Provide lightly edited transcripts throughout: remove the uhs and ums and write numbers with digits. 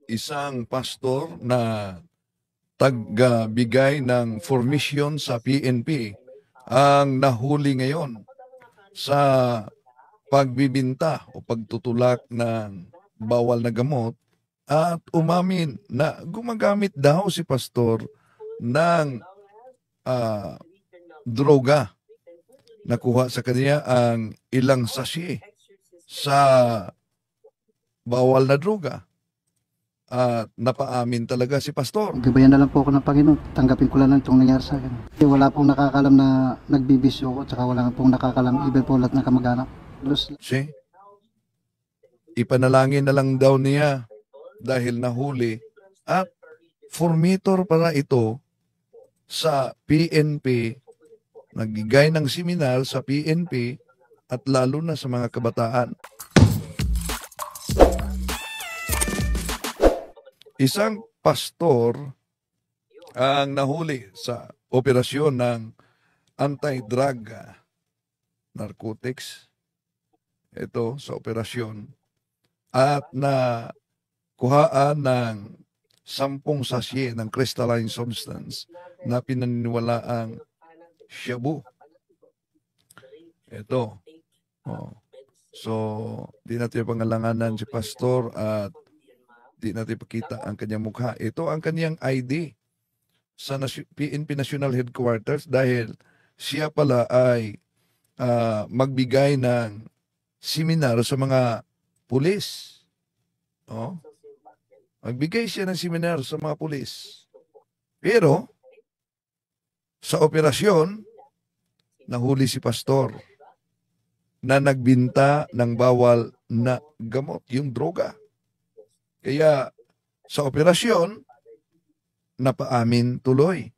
isang pastor na tagbigay ng formation sa PNP ang nahuli ngayon sa pagbibinta o pagtutulak ng bawal na gamot at umamin na gumagamit daw si pastor ng droga. Nakuha sa kanya ang ilang sachet sa bawal na droga. At napaamin talaga si pastor. Gabayan na lang po ako ng Panginoon. Tanggapin ko lang itong nangyari sa akin. Wala pong nakakalam na nagbibisyo ko, tsaka wala pong nakakalam even po lahat ng kamag-anak. See? Ipanalangin na lang daw niya dahil nahuli at formator para ito sa PNP, nagbigay ng seminar sa PNP at lalo na sa mga kabataan. Isang pastor ang nahuli sa operasyon ng anti-drug narcotics. Ito sa operasyon at na kuhaan ng 10 sachet ng crystalline substance na pinaniniwalaang shabu. Ito. Oh. So, di natin pangalanganan si pastor at di natin pakita ang kanyang mukha. Ito ang kanyang ID sa PNP National Headquarters dahil siya pala ay magbigay ng seminar sa mga pulis. Oh. Magbigay siya ng seminar sa mga pulis. Pero, sa operasyon, nahuli si pastor na nagbinta ng bawal na gamot, yung droga. Kaya sa operasyon, napaamin tuloy.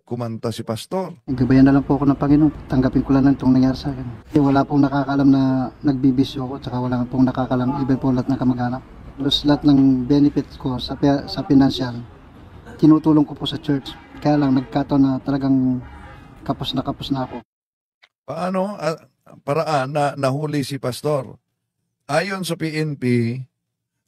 Kumanta si pastor. Gabayan na lang po ako ng Panginoon. Tanggapin ko lang itong nangyari sa akin. Wala pong nakakalam na nagbibisyo ko, tsaka wala pong nakakalam even po lahat ng kamag-anak. Plus lahat ng benefits ko sa financial, tinutulong ko po sa church. Kaya lang nagkataon na talagang kapos na ako. Paano paraan na nahuli si pastor? Ayon sa PNP,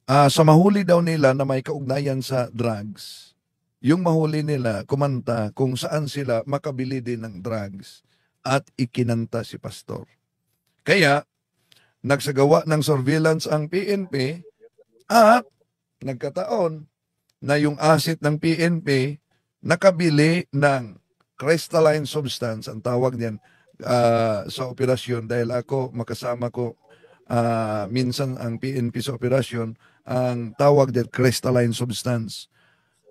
sa mahuli daw nila na may kaugnayan sa drugs, yung mahuli nila, kumanta kung saan sila makabili din ng drugs at ikinanta si pastor. Kaya, nagsagawa ng surveillance ang PNP at nagkataon na yung asset ng PNP nakabili ng crystalline substance, ang tawag niyan sa operasyon dahil ako makasama ko minsan ang PNP sa operasyon, ang tawag din crystalline substance.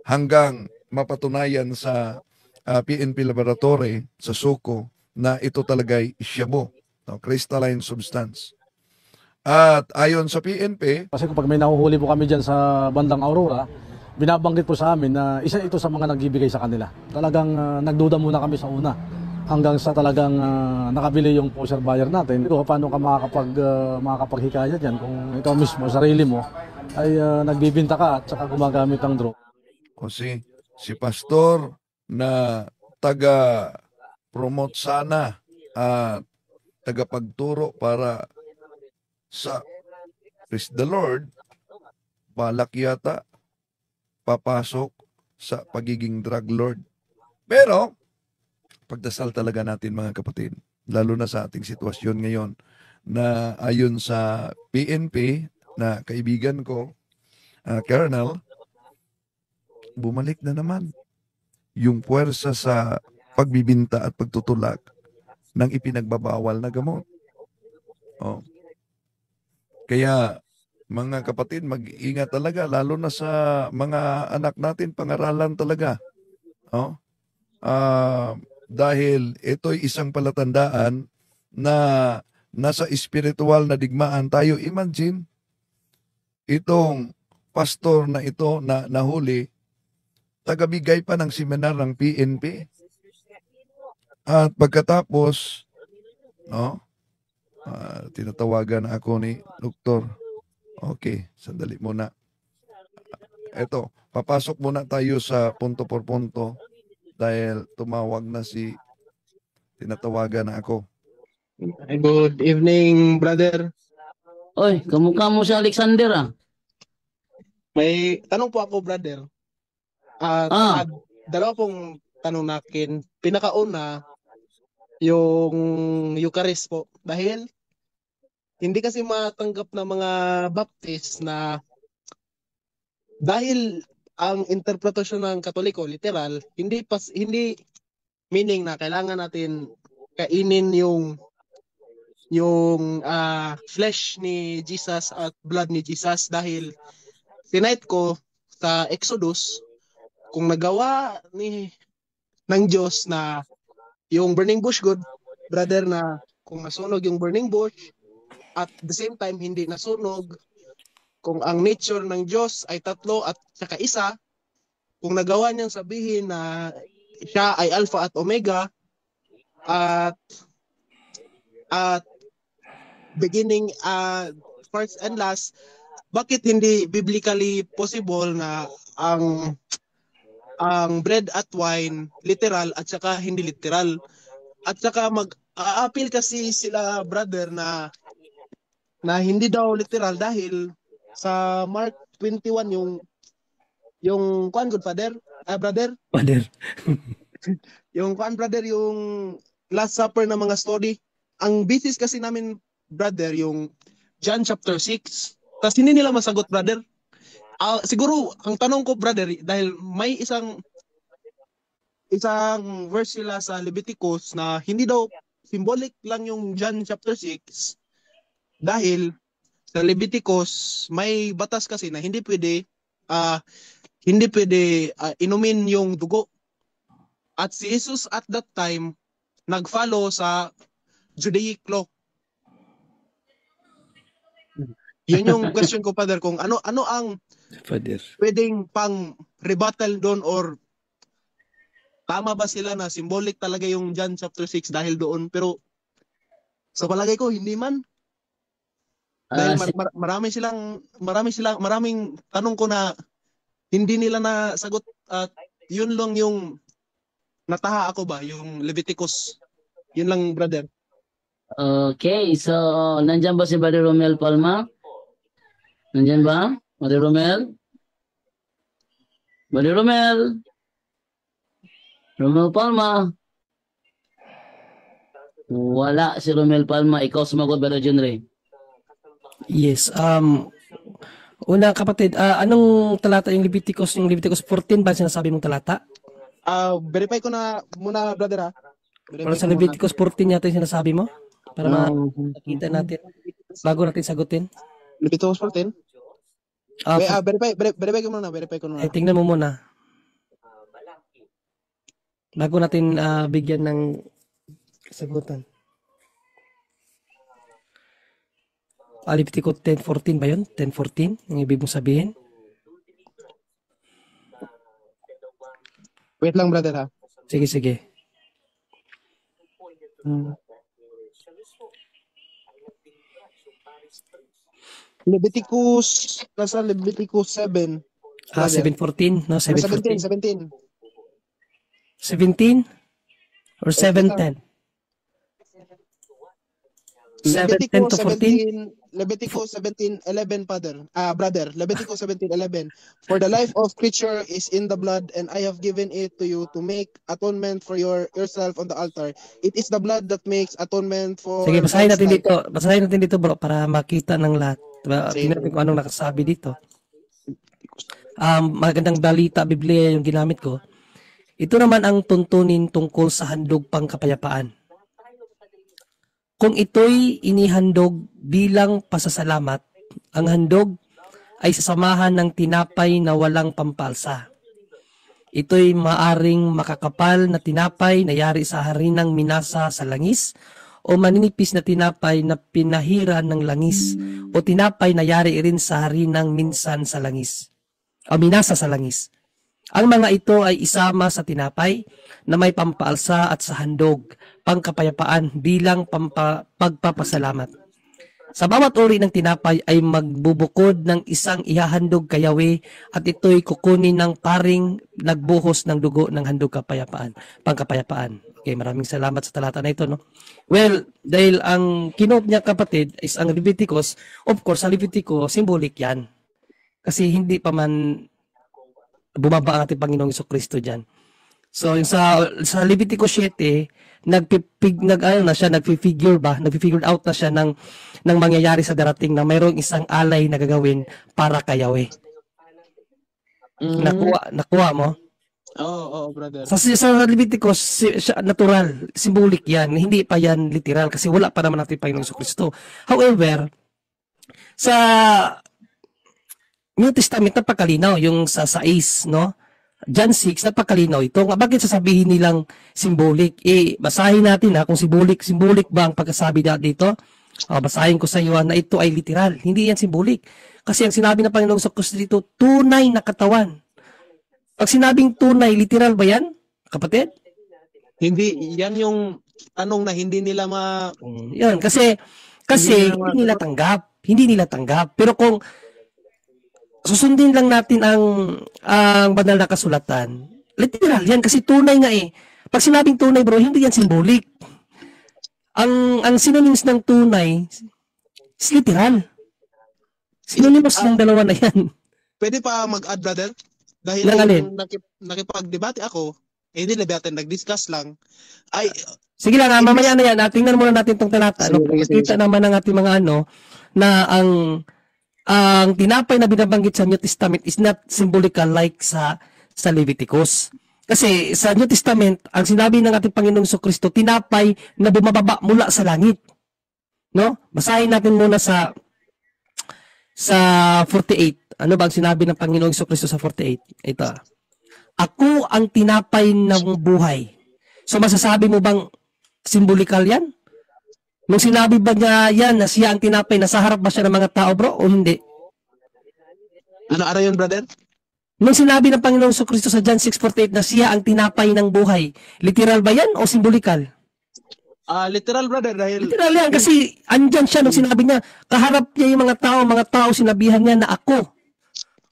Hanggang mapatunayan sa PNP laboratory sa Suko na ito talagay shabu, crystalline substance. At ayon sa PNP, kasi kapag may nahuhuli po kami dyan sa bandang Aurora, binabanggit po sa amin na isa ito sa mga nagbibigay sa kanila. Talagang nagduda muna kami sa una hanggang sa talagang nakabili yung poster buyer natin. Ito, paano ka makakapaghikaya dyan kung ito mismo, sarili mo, ay nagbibinta ka at saka gumagamit ng drug. Kasi si pastor na taga-promote sana at taga-pagturo para sa praise the Lord, balak yata papasok sa pagiging drug lord. Pero, pagdasal talaga natin mga kapatid, lalo na sa ating sitwasyon ngayon, na ayon sa PNP na kaibigan ko, Colonel, bumalik na naman yung puwersa sa pagbibinta at pagtutulak ng ipinagbabawal na gamot. Oh. Kaya, mga kapatid, mag-ingat talaga, lalo na sa mga anak natin, pangaralan talaga. Oh? Dahil ito'y isang palatandaan na nasa espiritual na digmaan tayo. Imagine, itong pastor na ito na nahuli, tagabigay pa ng seminar ng PNP. At pagkatapos, tinatawagan ako ni Doktor. Okay, sandali muna. Eto, papasok muna tayo sa punto por punto dahil tumawag na tinatawagan na ako. Good evening, brother. Oy, kamukha mo si Alexander ah. May tanong po ako, brother. Ah, Dalawa pong tanong nakin. Pinakauna, yung Eucharist po. Dahil hindi kasi matanggap ng mga Baptist na dahil ang interpretasyon ng Katoliko literal, hindi meaning na kailangan natin kainin yung flesh ni Jesus at blood ni Jesus dahil tinight ko sa Exodus kung nagawa ng Diyos na yung burning bush good, brother, na kung nasunog yung burning bush at the same time hindi nasunog, kung ang nature ng Diyos ay tatlo at saka isa, kung nagawa niyang sabihin na siya ay Alpha at Omega at beginning, first and last, bakit hindi biblically possible na ang bread at wine literal at saka hindi literal? At saka mag-a-appeal kasi sila, brother, na hindi daw literal dahil sa Mark 21 yung kuan, good father, brother, Father. yung kuan, brother, yung Last Supper na mga story. Ang basis kasi namin, brother, yung John chapter 6. Tapos hindi nila masagot, brother. Siguro ang tanong ko, brother, dahil may isang verse sila sa Leviticus na hindi daw symbolic lang yung John chapter 6 dahil sa Leviticus may batas kasi na hindi pwede inumin yung dugo. At si Jesus at that time nag-follow sa Judaic law. Yun yung question ko, Father, kung ano ang Father. pwedeng pang rebuttal doon, or tama ba sila na symbolic talaga yung John chapter 6 dahil doon, pero sa palagay ko hindi man. Dahil maraming tanong ko na hindi nila nasagot at yun lang yung nataha ako ba, yung Leviticus. Yun lang, brother. okay. So, nandyan ba si Brother Romel Palma? Nandyan ba? Brother Romel? Brother Romel? Romel Palma? Wala si Romel Palma. Ikaw sumagot, Brother John Ray. Yes. Una kapatid, anong talata yung Leviticus? Yung Leviticus 14 ba sinasabi mong talata? Verify ko na muna, brother, ha. Para sa Leviticus 14 yata yung sinasabi mo? Para makita natin bago natin sagutin. Leviticus 14? Verify ko muna. Tingnan mo muna. Bago natin bigyan ng sagutan. Leviticus 10:14 ba yun? 10:14? Yung ibig mong sabihin? Wait lang, brother, ha. Sige. Nasa Leviticus 7. 7:14? No, 7:14. 17. 17? Or 7:10? 7:10 to 14? Leviticus 17:11, brother. Leviticus 17:11. For the life of creature is in the blood, and I have given it to you to make atonement for yourself on the altar. It is the blood that makes atonement for... Sige, basahin natin dito bro para makita ng lahat. Tingnan natin kung anong nakasabi dito. Magandang balita, Biblia yung ginamit ko. Ito naman ang tuntunin tungkol sa handog pangkapayapaan. Kung ito'y inihandog bilang pasasalamat, ang handog ay sasamahan ng tinapay na walang pampalsa. Ito'y maaring makakapal na tinapay na yari sa harinang minasa sa langis, o maninipis na tinapay na pinahira ng langis, o tinapay na yari rin sa harinang minsan sa langis, o minasa sa langis. Ang mga ito ay isama sa tinapay na may pampaalsa at sa handog, pangkapayapaan bilang pagpapasalamat. Sa bawat uri ng tinapay ay magbubukod ng isang ihahandog kay Yahweh, at ito'y kukunin ng paring nagbuhos ng dugo ng handog kapayapaan, pangkapayapaan. Okay, maraming salamat sa talata na ito, no? Well, dahil ang kinote niya, kapatid, is ang Leviticus. Of course, sa Leviticus, symbolic yan. Kasi hindi pa man bumaba ang ating Panginoong Jesucristo diyan. So yung sa Leviticus 7, nagfi-figure out na siya ng mangyayari sa darating na mayroong isang alay na gagawin para kay Yahweh. Nakuha mo? Oo, brother. Sa Leviticus, natural, symbolic yan. Hindi pa yan literal kasi wala pa naman natin Panginoong Jesucristo. However, sa New Testament napakalinaw yung sa 6, no? John 6 napakalinaw ito. Bakit sasabihin nilang symbolic? Basahin natin kung symbolic ba ang pagkasabi dito? Basahin ko sa iyo na ito ay literal. Hindi yan symbolic. Kasi ang sinabi ng Panginoong Jesucristo dito, tunay na katawan. Pag sinabing tunay, literal ba yan, kapatid? Hindi, yan yung tanong na hindi nila Yan, kasi hindi nila tanggap. Pero kung susundin lang natin ang banal na kasulatan, literal yan kasi tunay nga eh. Pag sinabing tunay bro, hindi yan symbolic. Ang synonyms ng tunay is literal. Synonyms ng dalawa na yan. Pwede pa mag-add, brother? Dahil nakipag-debate ako, hindi na natin nag-discuss lang. Sige lang, mamaya na yan. Tingnan muna natin itong talata. Kita naman ng ating mga na ang tinapay na binabanggit sa New Testament is not symbolical like sa Leviticus. Kasi sa New Testament, ang sinabi ng ating Panginoong Jesucristo, tinapay na bumababa mula sa langit. No? Basahin natin muna sa 48. Ano ba ang sinabi ng Panginoong Jesucristo sa 48? Ito. Ako ang tinapay ng buhay. So masasabi mo bang symbolical yan? Nung sinabi ba niya yan na siya ang tinapay, nasa harap ba siya ng mga tao, bro, o hindi? Ano yun, brother? Nung sinabi ng Panginoong Jesucristo sa John 6:48 na siya ang tinapay ng buhay, literal ba yan o symbolikal? Literal, brother, dahil... Literal yan, kasi andyan siya nung sinabi niya, kaharap niya yung mga tao sinabihan niya na ako.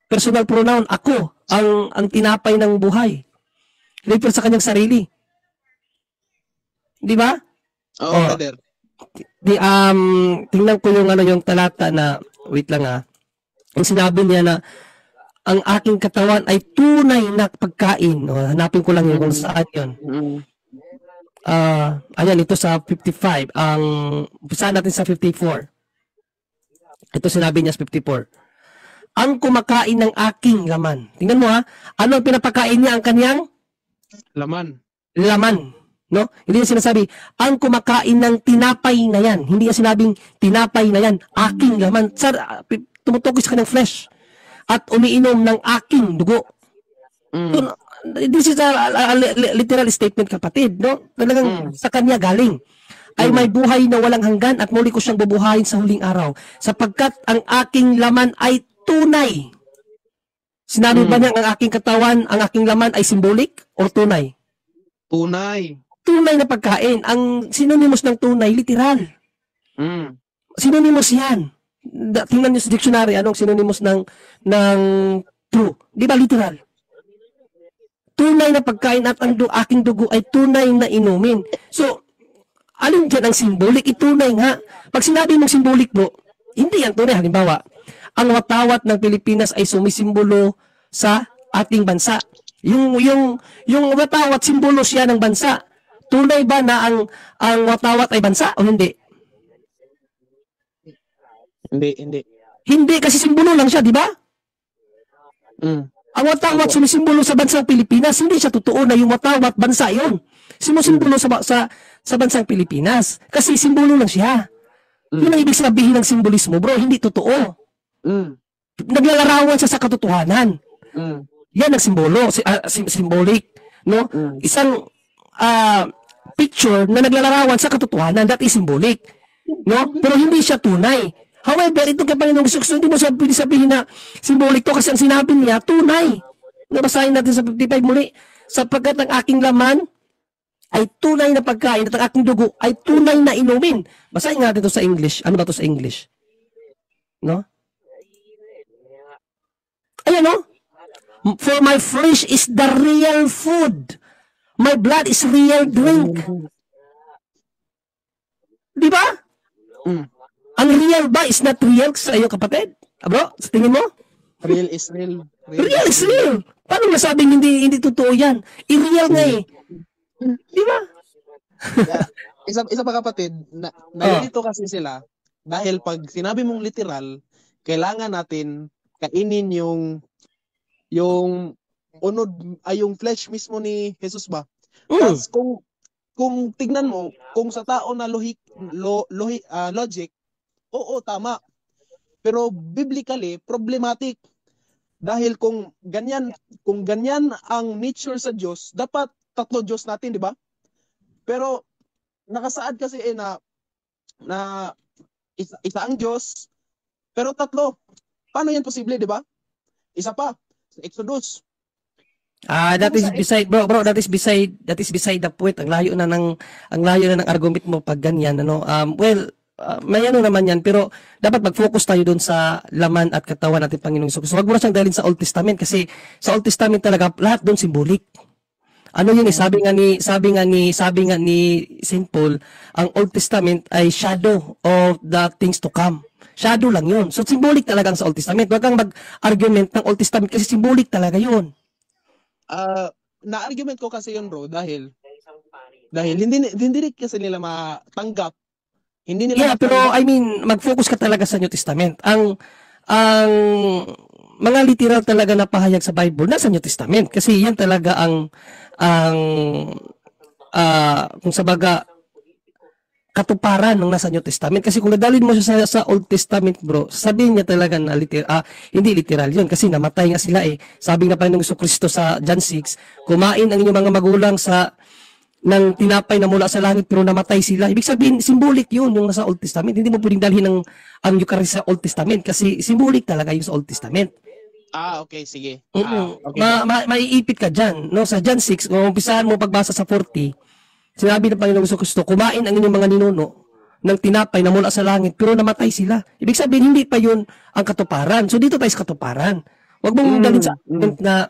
Personal pronoun, ako, ang tinapay ng buhay. Refer sa kanyang sarili. Di ba? Oo, brother. Tingnan ko yung talata na, wait lang ang sinabi niya na, ang aking katawan ay tunay na pagkain. Hanapin ko lang kung saan yun. Ayan, ito sa 55. Umpisa natin sa 54. Ito sinabi niya sa 54. Ang kumakain ng aking laman. Tingnan mo ano ang pinapakain niya ang kanyang? Laman. No? Hindi niya sinasabi, ang kumakain ng tinapay na yan. Hindi niya sinabing, tinapay na yan, aking laman. Tumutukoy sa kanyang flesh. At umiinom ng aking dugo. So, this is a literal statement, kapatid. No? Talagang sa kanya galing. Ay may buhay na walang hanggan at muli ko siyang bubuhayin sa huling araw. Sapagkat ang aking laman ay tunay. Sinabi ba niya ang aking katawan, ang aking laman ay symbolic o tunay? Tunay. Tunay na pagkain. Ang synonymous ng tunay, literal. Synonymous yan. Tingnan niyo sa dictionary, anong synonymous ng true. Di ba literal? Tunay na pagkain at ang aking dugo ay tunay na inumin. So, alin dyan ang symbolic? Itunay nga. Pag sinabi mong symbolic bro, hindi yan tunay. Halimbawa, ang watawat ng Pilipinas ay sumisimbolo sa ating bansa. Yung watawat, simbolo siya ng bansa. Tunay ba na ang watawat ay bansa o hindi? Hindi. Hindi, kasi simbolo lang siya, di ba? Ang watawat sumisimbolo sa bansang Pilipinas, hindi siya totoo na yung watawat bansa yon. Sumisimbolo sa bansang Pilipinas. Kasi simbolo lang siya. Yun ang ibig sabihin ng simbolismo, bro. Hindi totoo. Naglalarawan siya sa katotohanan. Yan ang simbolo, symbolic, no? Isang picture na naglalarawan sa katotohanan, that is symbolic, no? Pero hindi siya tunay. However, ito kay Panginoong Jesucristo, hindi mo sabihin na symbolic to kasi ang sinabi niya, tunay. Nabasahin natin sa 55 muli, sapagkat ang aking laman ay tunay na pagkain at ang aking dugo ay tunay na inumin. Basahin natin ito sa English. Ano ba ito sa English? No? Ayan, no? For my flesh is the real food. My blood is real drink. Di ba? Ang real ba is not real sa iyo, kapatid? Bro, sa tingin mo? Real is real. Real is real. Paano masabing hindi totoo yan? I-real nga eh. Di ba? Yeah. Isa pa kapatid, nalilito kasi sila dahil pag sinabi mong literal, kailangan natin kainin yung unod ay yung flesh mismo ni Jesus ba? Tapos kung tignan mo, kung sa tao na logic, oo tama. Pero biblically problematic dahil kung ganyan ang nature sa Diyos, dapat tatlo Diyos natin, di ba? Pero nakasaad kasi na isa ang Diyos, pero tatlo. Paano yan posible, di ba? Isa pa sa Exodus. That is beside that is beside the point. Ang layo na ng argument mo pag ganyan, ano. May ano naman yan, pero dapat mag-focus tayo doon sa laman at katawan natin Panginoong Hesus. So, wag mo na siyang dalhin sa Old Testament kasi sa Old Testament talaga lahat doon symbolic. Ano yun eh, sabi nga ni St. Paul, ang Old Testament ay shadow of the things to come. Shadow lang yun. So symbolic talaga sa Old Testament. Wag kang mag-argument ng Old Testament kasi symbolic talaga yun. Na-argument ko kasi yun, bro, dahil hindi kasi nila matanggap. Hindi nila pero I mean, mag-focus ka talaga sa New Testament. Ang mga literal talaga na pahayag sa Bible nasa New Testament kasi yan talaga ang kung sabaga katuparan ng nasa New Testament. Kasi kung nadalhin mo siya sa Old Testament, bro, sabihin niya talaga na hindi literal yun kasi namatay nga sila eh. Sabi nga pa ng Kristo sa John 6, kumain ang inyong mga magulang ng tinapay na mula sa langit pero namatay sila. Ibig sabihin, symbolic yun yung nasa Old Testament. Hindi mo pwedeng dalhin ang Eucharist sa Old Testament kasi symbolic talaga yung sa Old Testament. Okay, sige. Okay. Maiipit ka dyan. No? Sa John 6, kung umpisahan mo pagbasa sa 40, sinabi ng Panginoong Kristo, kumain ang inyong mga ninuno ng tinapay na mula sa langit pero namatay sila. Ibig sabihin, hindi pa yun ang katuparan. So dito tayo sa katuparan. Huwag mong dalhin sa argument na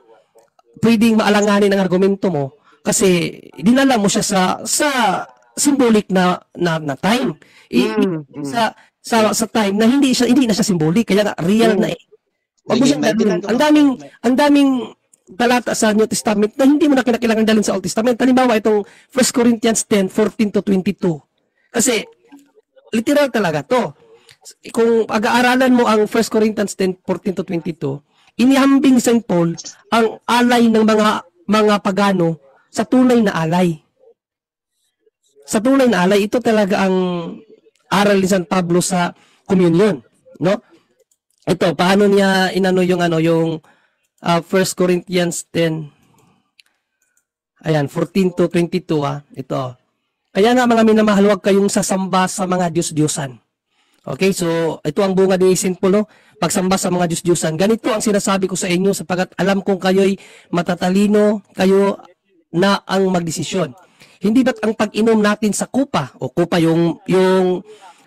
pwedeng maalanganin ang argumento mo kasi dinala mo siya sa symbolic na time. Sa time na hindi na siya symbolic, kaya real na eh. Wag mo siyang dalhin. Ang daming talata sa New Testament na hindi mo na kailangan dalhin sa Old Testament. Halimbawa itong 1 Corinthians 10:14-22. Kasi literal talaga to. Kung pag-aaralan mo ang 1 Corinthians 10:14-22, inihambing ni St. Paul ang alay ng mga pagano sa tunay na alay. Sa tunay na alay, ito talaga ang aral ni San Pablo sa communion, no? Ito, paano niya inano yung 1 Corinthians 10 14-22 ito. Kaya nga mga minamahal, huwag kayong sasamba sa mga Diyos-Diyosan. Okay, so ito ang bunga ni St. Paul, no? Pagsamba sa mga Diyos-Diyosan. Ganito ang sinasabi ko sa inyo sapagkat alam kong kayo'y matatalino, kayo na ang magdesisyon. Hindi ba't ang pag-inom natin sa kupa, o kupa yung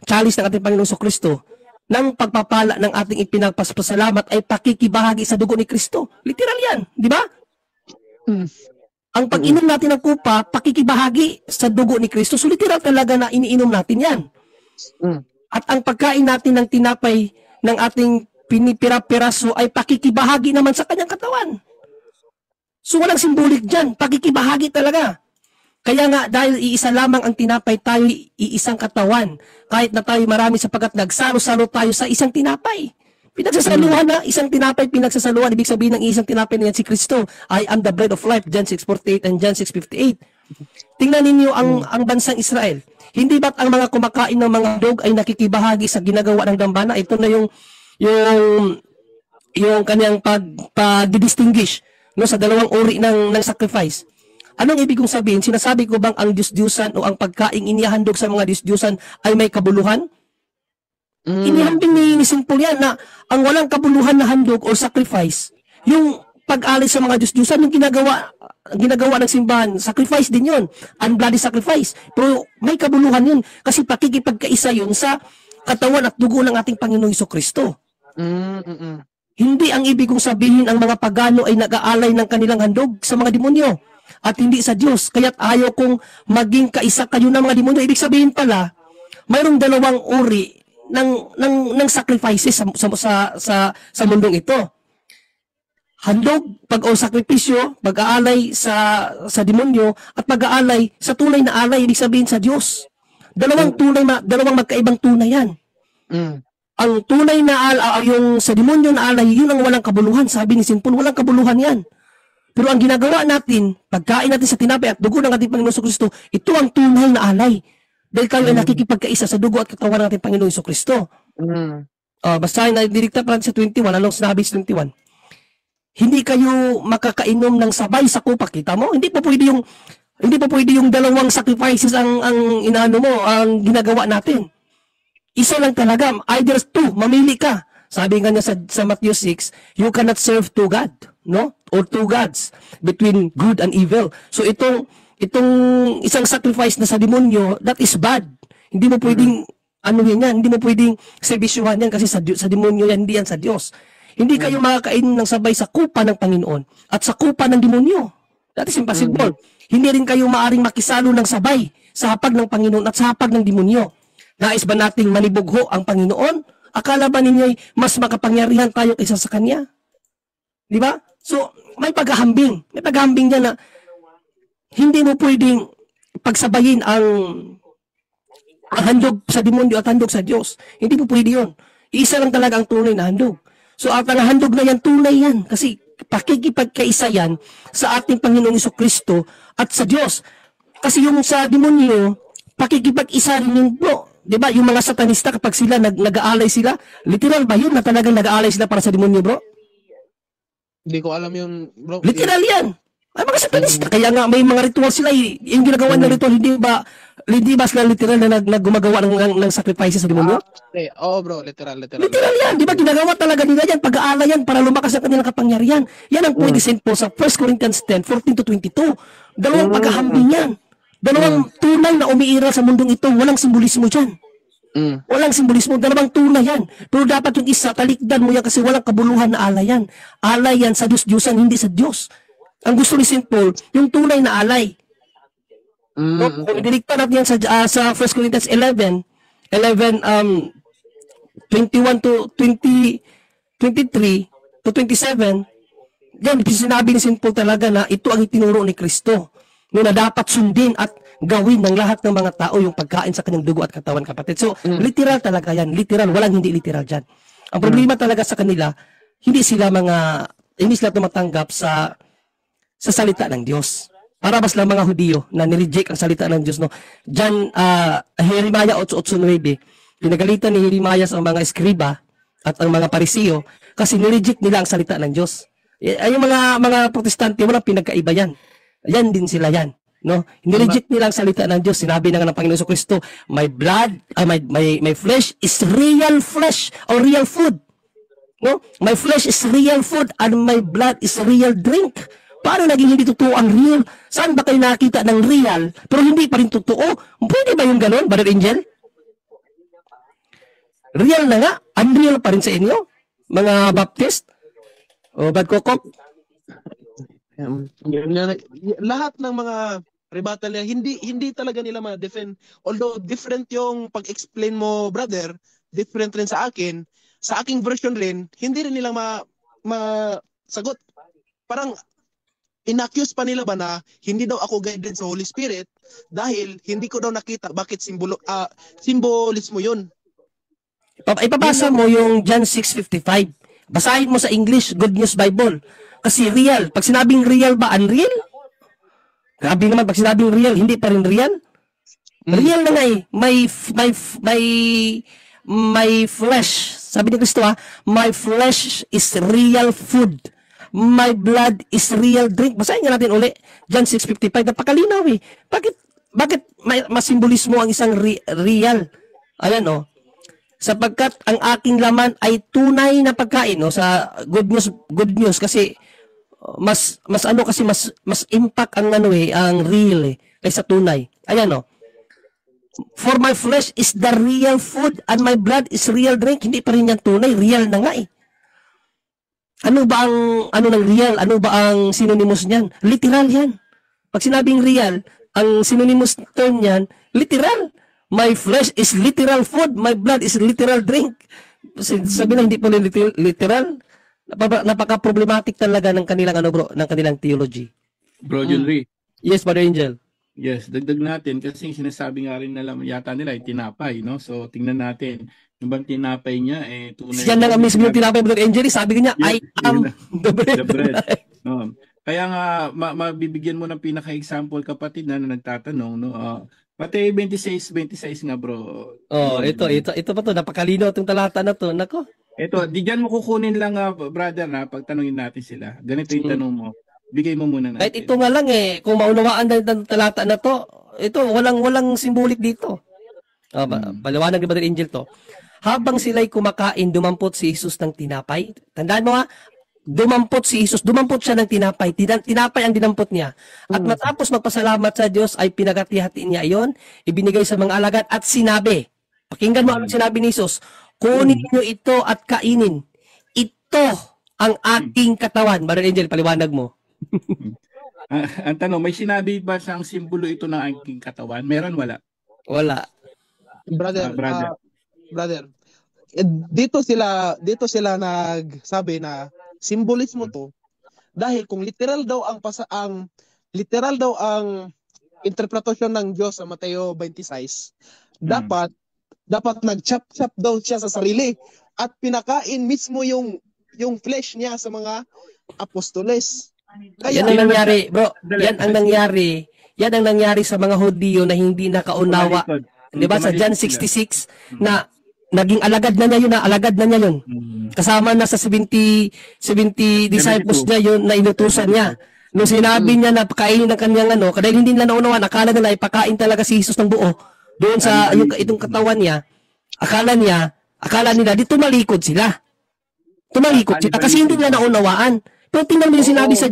chalice ng ating Panginoong Kristo, ng pagpapala ng ating ipinagpasalamat ay pakikibahagi sa dugo ni Kristo? Literal yan, di ba? Ang pag-inom natin ng kupa, pakikibahagi sa dugo ni Kristo. So literal talaga na iniinom natin yan. At ang pagkain natin ng tinapay ng ating pinipira-piraso ay pakikibahagi naman sa kanyang katawan. So walang symbolic dyan, pakikibahagi talaga. Kaya nga dahil iisa lamang ang tinapay, tayo iisang katawan. Kahit na tayo marami sapagkat nagsalo-salo tayo sa isang tinapay. Pinagsasaluhan na, isang tinapay pinagsasaluhan. Ibig sabihin ng isang tinapay na yan si Kristo. I am the bread of life, John 6:48 and John 6:58. Tingnan ninyo ang bansang Israel. Hindi ba't ang mga kumakain ng mga dog ay nakikibahagi sa ginagawa ng dambana? Ito na yung kanyang pag-distinguish, no, sa dalawang uri ng sacrifice. Anong ibig kong sabihin? Sinasabi ko bang ang Diyos-Diyusan o ang pagkaing inihandog sa mga Diyos-Diyusan ay may kabuluhan? Inihambing ni St. Paul yan na ang walang kabuluhan na handog o sacrifice, yung pag-alis sa mga Diyos-Diyusan, yung ginagawa ng simbahan, sacrifice din yun, unbloody sacrifice. Pero may kabuluhan yun kasi pakikipagkaisa yun sa katawan at dugo ng ating Panginoong Kristo. Hindi ang ibig kong sabihin ang mga pagano ay nag-aalay ng kanilang handog sa mga demonyo at hindi sa Diyos. Kaya't ayaw kong maging kaisa kayo ng mga demonyo. Ibig sabihin pala, mayroong dalawang uri ng sacrifices sa mundong ito. handog, o sakripisyo, pag-aalay sa demonyo, at pag-aalay sa tunay na alay, ibig sabihin sa Diyos. Dalawang magkaibang tunay yan. Mm. Ang tunay na yung sa demonyo na alay, yun ang walang kabuluhan. Sabi ni St. Paul, walang kabuluhan yan. Pero ang ginagawa natin, pagkain natin sa tinapay at dugo ng ating Panginoon Kristo, ito ang tunay na alay. Dahil tayo ay nakikipagkaisa sa dugo at katawan ng ating Panginoon Kristo. Mm. Basahin na direkta pa sa 21, anong sinabi sa 21? Hindi kayo makakainom ng sabay sa kupa. Kita mo? Hindi pa pwede yung dalawang sacrifices ang inaano mo, ang ginagawa natin. Isa lang talaga, either two, mamili ka. Sabi nga niya sa Matthew 6, you cannot serve two God, no? Or two gods between good and evil. So itong isang sacrifice na sa demonyo, that is bad. Hindi mo pwedeng hindi mo pwedeng serbisyuhan yan kasi sa demonyo yan, hindi yan sa Diyos. Hindi kayo makakainom ng sabay sa kupa ng Panginoon at sa kupa ng demonyo. That is impossible. Hindi rin kayo maaring makisalo ng sabay sa hapag ng Panginoon at sa hapag ng demonyo. Nais ba nating manibugho ang Panginoon? Akala ba ninyo'y mas makapangyarihan tayo kaysa sa Kanya? Di ba? So, may paghahambing. May paghahambing dyan na hindi mo pwedeng pagsabayin ang handog sa demonyo at handog sa Diyos. Hindi mo pwede yun. Isa lang talaga ang tunay na handog. So, at ang handog na yan, tunay yan. Kasi pakikipagkaisa yan sa ating Panginoong Kristo at sa Diyos. Kasi yung sa demonyo, pakikipag-isa rin yun, bro. Diba? Yung mga satanista, kapag sila nag-aalay sila, literal ba yun na talagang nag-aalay sila para sa demonyo, bro? Hindi ko alam yun, bro. Literal yan. Ay, mga satanista. Kaya nga may mga ritual sila. Yung ginagawa ng ritual, hindi ba sila literal na gumagawa ng sacrifices sa demonyo? Oo, bro. Literal. Literal yan. Di ba? Ginagawa talaga nila yan. Pag-aalay yan para lumakas ang kanilang kapangyarihan. Yan ang pwede St. Paul sa 1 Corinthians 10, 14-22. Dalawang paghahambing yan. Dalawang tunay na umiiral sa mundong ito. Walang simbolismo dyan. Walang simbolismo. Dalawang tunay yan. Pero dapat yung isa, talikdan mo yan kasi walang kabuluhan na alay yan. Alay yan sa Diyos-Diyosan, hindi sa Diyos. Ang gusto ni St. Paul, yung tunay na alay. Kung dinikta natin yan sa 1 Corinthians 11, 21 to 20, 23 to 27, yan, sinabi ni St. Paul talaga na ito ang itinuro ni Kristo. Na dapat sundin at gawin ng lahat ng mga tao yung pagkain sa kanyang dugo at katawan, kapatid. So, literal talaga yan. Literal. Walang hindi literal dyan. Ang problema talaga sa kanila, hindi sila tumatanggap sa salita ng Diyos. Para mas lang mga Hudiyo na nireject ang salita ng Diyos. No? Diyan, Jeremiah 8:8-9, pinagalitan ni Jeremiah ang mga eskriba at ang mga parisiyo kasi nireject nila ang salita ng Diyos. Ay, yung mga protestante, walang pinagkaiba yan. Yan din sila yan. No? Nireject nila ang salita ng Diyos. Sinabi na nga ng Panginoon Kristo, my flesh is real flesh or real food. No? My flesh is real food and my blood is real drink. Paano naging hindi totoo ang real? Saan ba kayo nakita ng real pero hindi pa rin totoo? Pwede ba yung ganon, Brother Angel? Real na nga, unreal pa rin sa inyo, mga Baptist o Bad Kokok. Lahat ng mga rebuttal niya, hindi talaga nila ma-defend. Although different yung pag-explain mo, brother, different rin sa akin. Sa aking version rin, hindi rin nila masagot. Parang inaccuse pa nila ba na hindi daw ako guided sa Holy Spirit dahil hindi ko daw nakita bakit simbolismo yun. Ipabasa mo yung John 6:55. Basahin mo sa English, Good News Bible. Kasi real. Pag sinabing real ba, unreal? Grabe naman, pag sinabing real, hindi pa rin real? Real na nga eh. My flesh. Sabi ni Kristo my flesh is real food. My blood is real drink. Basahin nga natin uli. John 6:55. Napakalinaw eh. Bakit mas simbolismo ang isang real? Ayan sapagkat ang aking laman ay tunay na pagkain sa good news kasi mas impact ang ang real kaysa tunay. Ayan for my flesh is the real food and my blood is real drink. Hindi pa rin yan tunay, real na nga eh. Ano ba ng real? Ano ba ang synonymous niyan? Literal yan. Pag sinabing real, ang synonymous term niyan, literal. My flesh is literal food, my blood is literal drink. Sabi na hindi po literal. Napaka-problematic talaga ng kanilang ano bro, ng kanilang theology. Bro Junri. Yes, Brother Angel. Yes, dagdag natin kasi sinasabi nga rin nila yata nila ay tinapay, no? So tingnan natin, yung bang tinapay niya tunay. Siya na nga mismo yung tinapay, Brother Angel, sabi niya, Yes, I am the the bread. bread. No. Kaya nga mabibigyan mo ng pinaka-example kapatid na nagtatanong, no? Pati 26 nga bro. Oh, ito pa to, napakalino itong talata na to. Nako. Ito, di dyan mo kukunin lang brother na pagtanungin natin sila. Ganito yung tanong mo. Bigay mo muna natin. Kahit ito nga lang kung maunawaan ng talata na to, ito walang symbolic dito. Paliwanag ni Brother Angel to. Habang sila'y kumakain, dumampot si Jesus ng tinapay. Tandaan mo dumampot si Jesus, dumampot siya ng tinapay. Tinapay ang dinampot niya. At matapos magpasalamat sa Diyos, ay pinagati-hati niya iyon, ibinigay sa mga alagad at sinabi, pakinggan mo ang sinabi ni Jesus, kunin niyo ito at kainin. Ito ang aking katawan. Brother Angel, paliwanag mo. Ang tanong, may sinabi ba siyang simbolo ito ng aking katawan? Meron, wala? Wala. Brother, Brother. brother, dito sila nagsabi na simbolismo to dahil kung literal daw ang interpretasyon ng Diyos sa Mateo 26, dapat nag-chop-chop daw siya sa sarili at pinakain mismo yung flesh niya sa mga apostoles. Yan ang nangyari, bro. Yan ang nangyari sa mga Hudyo na hindi nakaunawa. 'Di ba sa John 66 na naging alagad na niya yun. Kasama na sa 70 disciples niya yun na inutusan niya. Nung sinabi niya na pakainin ng kanyang dahil hindi nila naunawaan, akala nila ipakain talaga si Jesus ng buo doon sa itong katawan niya. Akala nila di tumalikod sila. Kasi hindi nila naunawaan. Pero tingnan mo yung sinabi sa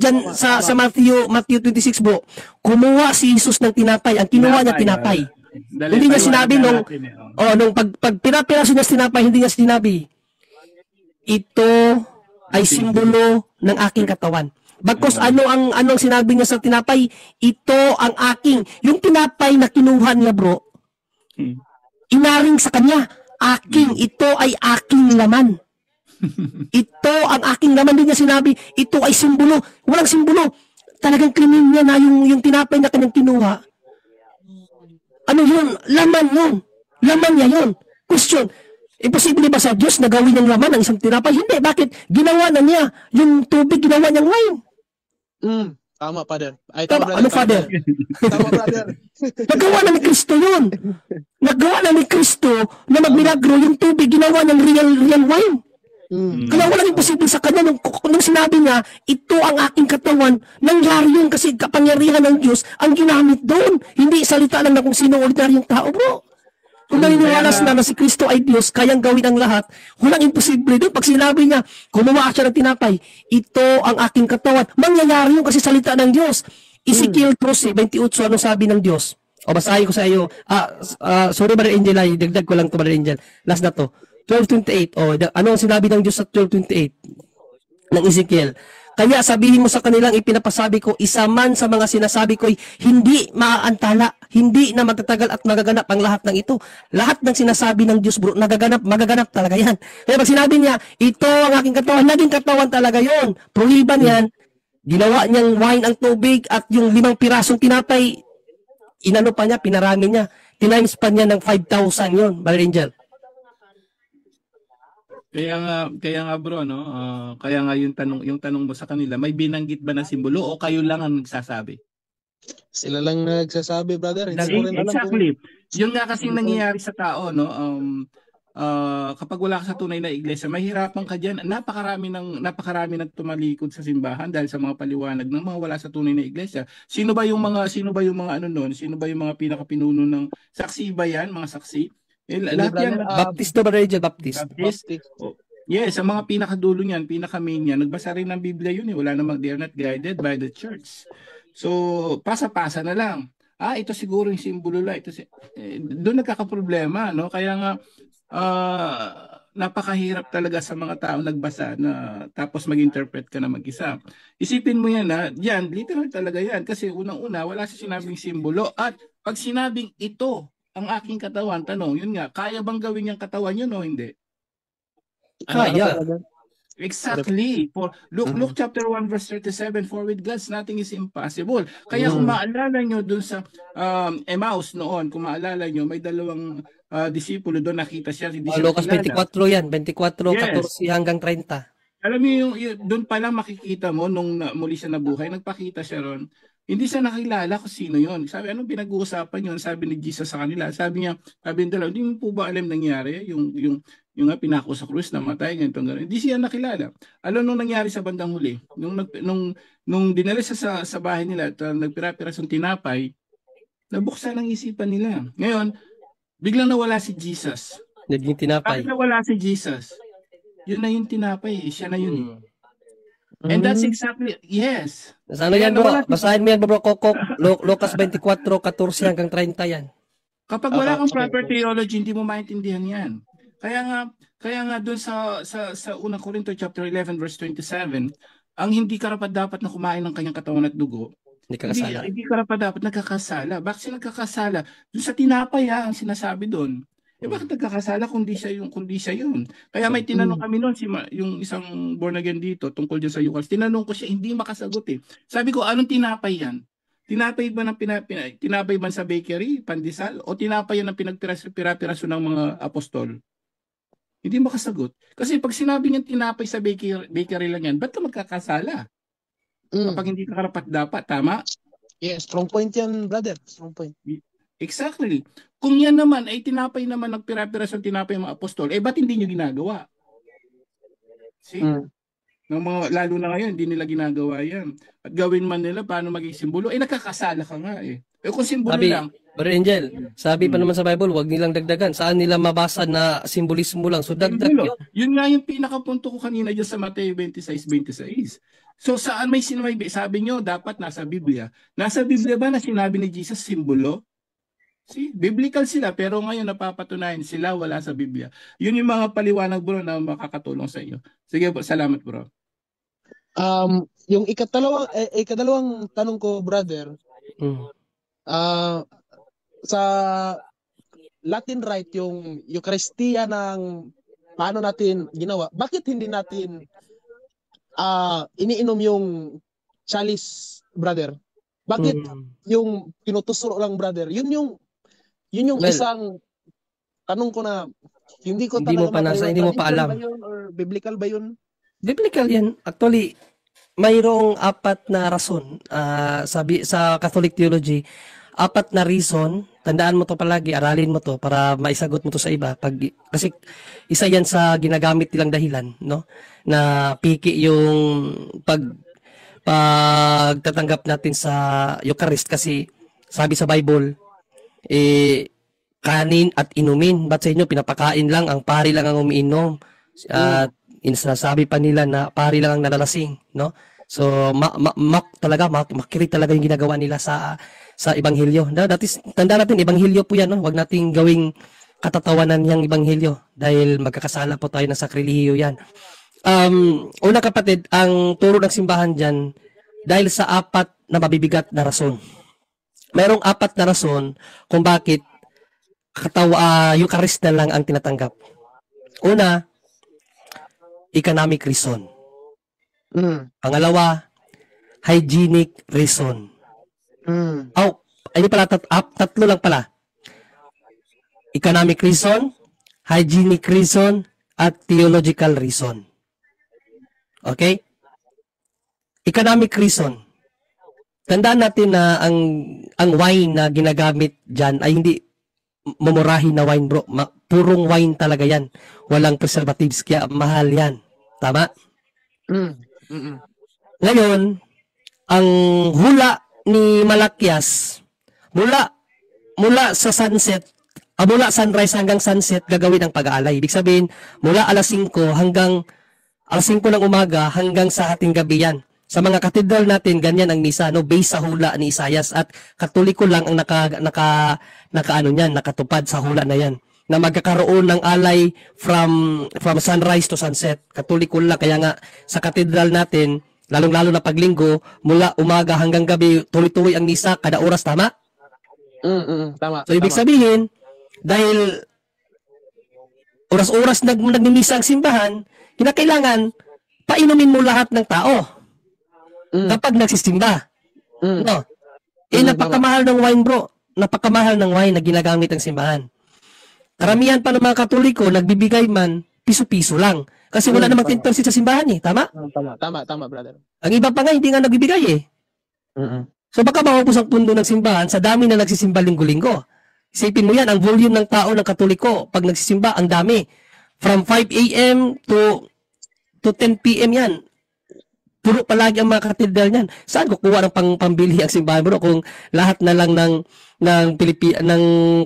Matthew 26 bro. Kumuha si Jesus ng tinapay. Ang kinuha niya tinapay. Hindi niya sinabi nung pag pinapiraso niya tinapay, hindi niya sinabi, ito ay simbolo ng aking katawan. Bagkus anong sinabi niya sa tinapay? Ito ang aking. Yung tinapay na kinuha niya bro, inaring sa kanya, aking, ito ay aking laman. Ito ang aking laman. Din niya sinabi, ito ay simbolo. Walang simbolo. Talagang klinin niya na yung tinapay na kanyang kinuha. Ano yun? Laman yun. Laman niya yun. Question, imposible ba sa Diyos na gawin ng laman ng isang tinapay? Hindi. Bakit? Ginawa na niya. Yung tubig, ginawa niyang wine. Tama, Father. Ano, Father? Tama, Father. Nagawa na ni Kristo yun. Nagawa na ni Kristo na magmilagro yung tubig, ginawa niyang real wine. Kaya walang imposible sa kanya nung sinabi niya, ito ang aking katawan, nangyari yun kasi kapangyarihan ng Diyos ang ginamit doon. Hindi salita lang na kung sino ordinaryong tao, bro. Kung naniniwala na si Kristo ay Diyos, kayang gawin ang lahat, walang imposible doon. Pag sinabi niya, kumuha siya ng tinapay, ito ang aking katawan, mangyayari yun kasi salita ng Diyos. Ezekiel 13:28, ano sabi ng Diyos? O basahin ko sa iyo. Sorry, Brother Angel, dagdag ko lang to, Brother Angel. Last na to. 12:28. Ano ang sinabi ng Diyos sa 12:28 ng Ezekiel? Kaya sabihin mo sa kanilang ipinapasabi ko, isa man sa mga sinasabi ko'y hindi maaantala, hindi na magtatagal at magaganap ang lahat ng ito. Lahat ng sinasabi ng Diyos, bro, magaganap talaga yan. Kaya pag sinabi niya, ito ang aking katawan, naging katawan talaga yon. Prohiban yan, ginawa niyang wine ang tubig at yung 5 pirasong tinapay, pinarami niya. Tinimes pa niya ng 5,000 yon, Brother Angel. Kaya nga bro, no? Kaya nga yung tanong mo sa kanila, may binanggit ba na simbolo o kayo lang ang nagsasabi? Sila lang nagsasabi, brother. Hindi ko rin alam Exactly. Yung nga kasing nangyayari sa tao, no? Kapag wala ka sa tunay na iglesia, mahirapan ka diyan. Napakarami ng tumalikod sa simbahan dahil sa mga paliwanag ng mga wala sa tunay na iglesia. Sino ba yung mga ano noon? Sino ba yung mga pinakapinuno ng saksi ba yan, mga saksi? Lahat yan, Baptist to, Brother Angel, Baptist. Yes, ang mga pinakadulo niyan, pinaka-main niyan, nagbasa rin ng Biblia yun eh. Wala namang, they are not guided by the church. So, pasa-pasa na lang. Ito siguro yung simbolo lang. Doon nagkakaproblema, no? Kaya nga, napakahirap talaga sa mga tao nagbasa na tapos mag-interpret ka na mag-isa. Isipin mo yan, yan, literal talaga yan. Kasi unang-una, wala siya sinabing simbolo. At pag sinabing ito, ang aking katawan, tanong, yun nga, kaya bang gawin yung katawan yun o hindi? Kaya. Exactly. Luke chapter 1 verse 37, for with God nothing is impossible. Kaya kung maalala nyo dun sa Emmaus noon, kung maalala nyo, may dalawang disipulo doon, nakita siya, hindi siya Lucas nakilala. 24 yan, 24, Yes. 14 hanggang 30. Alam mo doon pa lang makikita mo nung muli siya nabuhay, nagpakita siya ron. Hindi siya nakilala kung sino yon. Sabi, anong pinag-uusapan yon? Sabi ni Jesus sa kanila. Sabi niya, hindi mo po ba alam nangyari? Yung nga pinako sa krus, namatay, ganito, ganito. Hindi siya nakilala. Alam nung nangyari sa bandang huli, nung dinala siya sa bahay nila at nagpira-pirasong tinapay, nabuksan ang isipan nila. Ngayon, biglang nawala si Jesus. Naging tinapay. Bakit nawala si Jesus? Yun na yung tinapay, siya na yun. And that's exactly, yes. Ano yan bro? Basahin mo yan bro, Kokok. Lucas 24, 14 hanggang 30 yan. Kapag wala kang proper theology, hindi mo maintindihan yan. Kaya nga doon sa unang Korinto chapter 11 verse 27, ang hindi karapat-dapat na kumain ng kanyang katawan at dugo, hindi karapat-dapat nagkakasala. Bakit siya nagkakasala? Doon sa tinapay ang sinasabi doon. Bakit nagkakasala kundi siya yun? Kaya may tinanong kami noon, yung isang born again dito, tungkol dyan sa Eucharist. Tinanong ko siya, hindi makasagot eh. Sabi ko, anong tinapay yan? Tinapay ba sa bakery, pandesal? O tinapay yan ng pinagpiraso ng mga apostol? Hindi makasagot. Kasi pag sinabi niyang tinapay sa bakery lang yan, ba't ka magkakasala? Kapag hindi ka karapat-dapat, tama? Yes, strong point yan, brother. Strong point. Exactly. Kung yan naman ay tinapay naman ng pira-pirasong tinapay ng mga apostol, ba't hindi nyo ginagawa? See? Lalo na ngayon, hindi nila ginagawa yan. At gawin man nila, paano maging simbolo? Nakakasala ka nga eh. Kung simbolo lang. Brother Angel, sabi pa naman sa Bible, wag nilang dagdagan. Saan nila mabasa na simbolismo lang? So dagdag yun. Yun nga yung pinakapunto ko kanina dyan sa Mateo 26:26. So saan may sabi nyo, dapat nasa Biblia. Nasa Biblia ba na sinabi ni Jesus simbolo? See, biblical sila pero ngayon napapatunayan sila wala sa Biblia. Yun yung mga paliwanag bro na makakatulong sa iyo. Sige po, salamat bro. Yung ikadalawang tanong ko, brother. Sa Latin Rite, yung Eucharistia ng paano natin ginawa, bakit hindi natin iniinom yung chalice, brother? Bakit yung pinutusro lang, brother? Yun yung isang tanong ko na hindi ko talaga hindi mo pa alam. Or biblical ba yun? Biblical yan. Actually, mayroong 4 na rason. Sabi sa Catholic theology, 4 na reason. Tandaan mo to palagi, aralin mo to para maisagot mo to sa iba. Kasi isa yan sa ginagamit nilang dahilan, no? Na piki yung pagtatanggap natin sa Eucharist kasi sabi sa Bible, kanin at inumin. Ba't sa inyo pinapakain lang, ang pari lang ang umiinom? At sinasabi pa nila na pari lang ang nalalasing, no? So makirit talaga yung ginagawa nila sa ebanghelyo. Tandaan natin, ebanghelyo po yan, no? Huwag nating gawing katatawanan yung ebanghelyo dahil magkakasala po tayo ng sakrilihiyo yan. Una kapatid, ang turo ng simbahan dyan dahil sa 4 na mabibigat na rason. Mayroong 4 na rason kung bakit Eucharist na lang ang tinatanggap. Una, economic reason. Pangalawa, hygienic reason. Ay pala, 3 lang pala. Economic reason, hygienic reason, at theological reason. Okay? Economic reason. Tandaan natin na ang wine na ginagamit dyan ay hindi mumurahin na wine, bro. Purong wine talaga yan. Walang preservatives, kaya mahal yan. Tama? Ngayon, ang hula ni Malakias, mula sa sunset, mula sunrise hanggang sunset, gagawin ang pag-aalay. Ibig sabihin, mula alas 5 hanggang alas 5 ng umaga hanggang sa hating gabi yan. Sa mga katedral natin, ganyan ang misa, no? Based sa hula ni Isaias, at Katoliko lang ang nakatupad sa hula na yan, na magkakaroon ng alay from sunrise to sunset. Katoliko lang, kaya nga sa katedral natin, lalong-lalo na paglinggo, mula umaga hanggang gabi, tuloy-tuloy ang misa, kada oras, tama? Tama. So, ibig sabihin, dahil oras-oras nagmimisa ang simbahan, kinakailangan painumin mo lahat ng tao Mm. kapag nagsisimba. Mm. No? Mm, Napakamahal ng wine, bro. Napakamahal ng wine na ginagamit ng simbahan. Karamihan pa ng mga Katoliko, nagbibigay man, piso-piso lang. Kasi wala namang 10% sa simbahan eh. Tama? Tama, brother. Ang iba pa nga, hindi nga nagbibigay eh. Mm. So baka maubos ang pundo ng simbahan sa dami na nagsisimba linggo-linggo. Isipin mo yan, ang volume ng tao ng Katoliko, pag nagsisimba, ang dami. From 5 a.m. to 10 p.m. yan. Puro palagi ang mga katedral niyan. Saan kukuha ng pambili ang simbahan, bro? Kung lahat na lang ng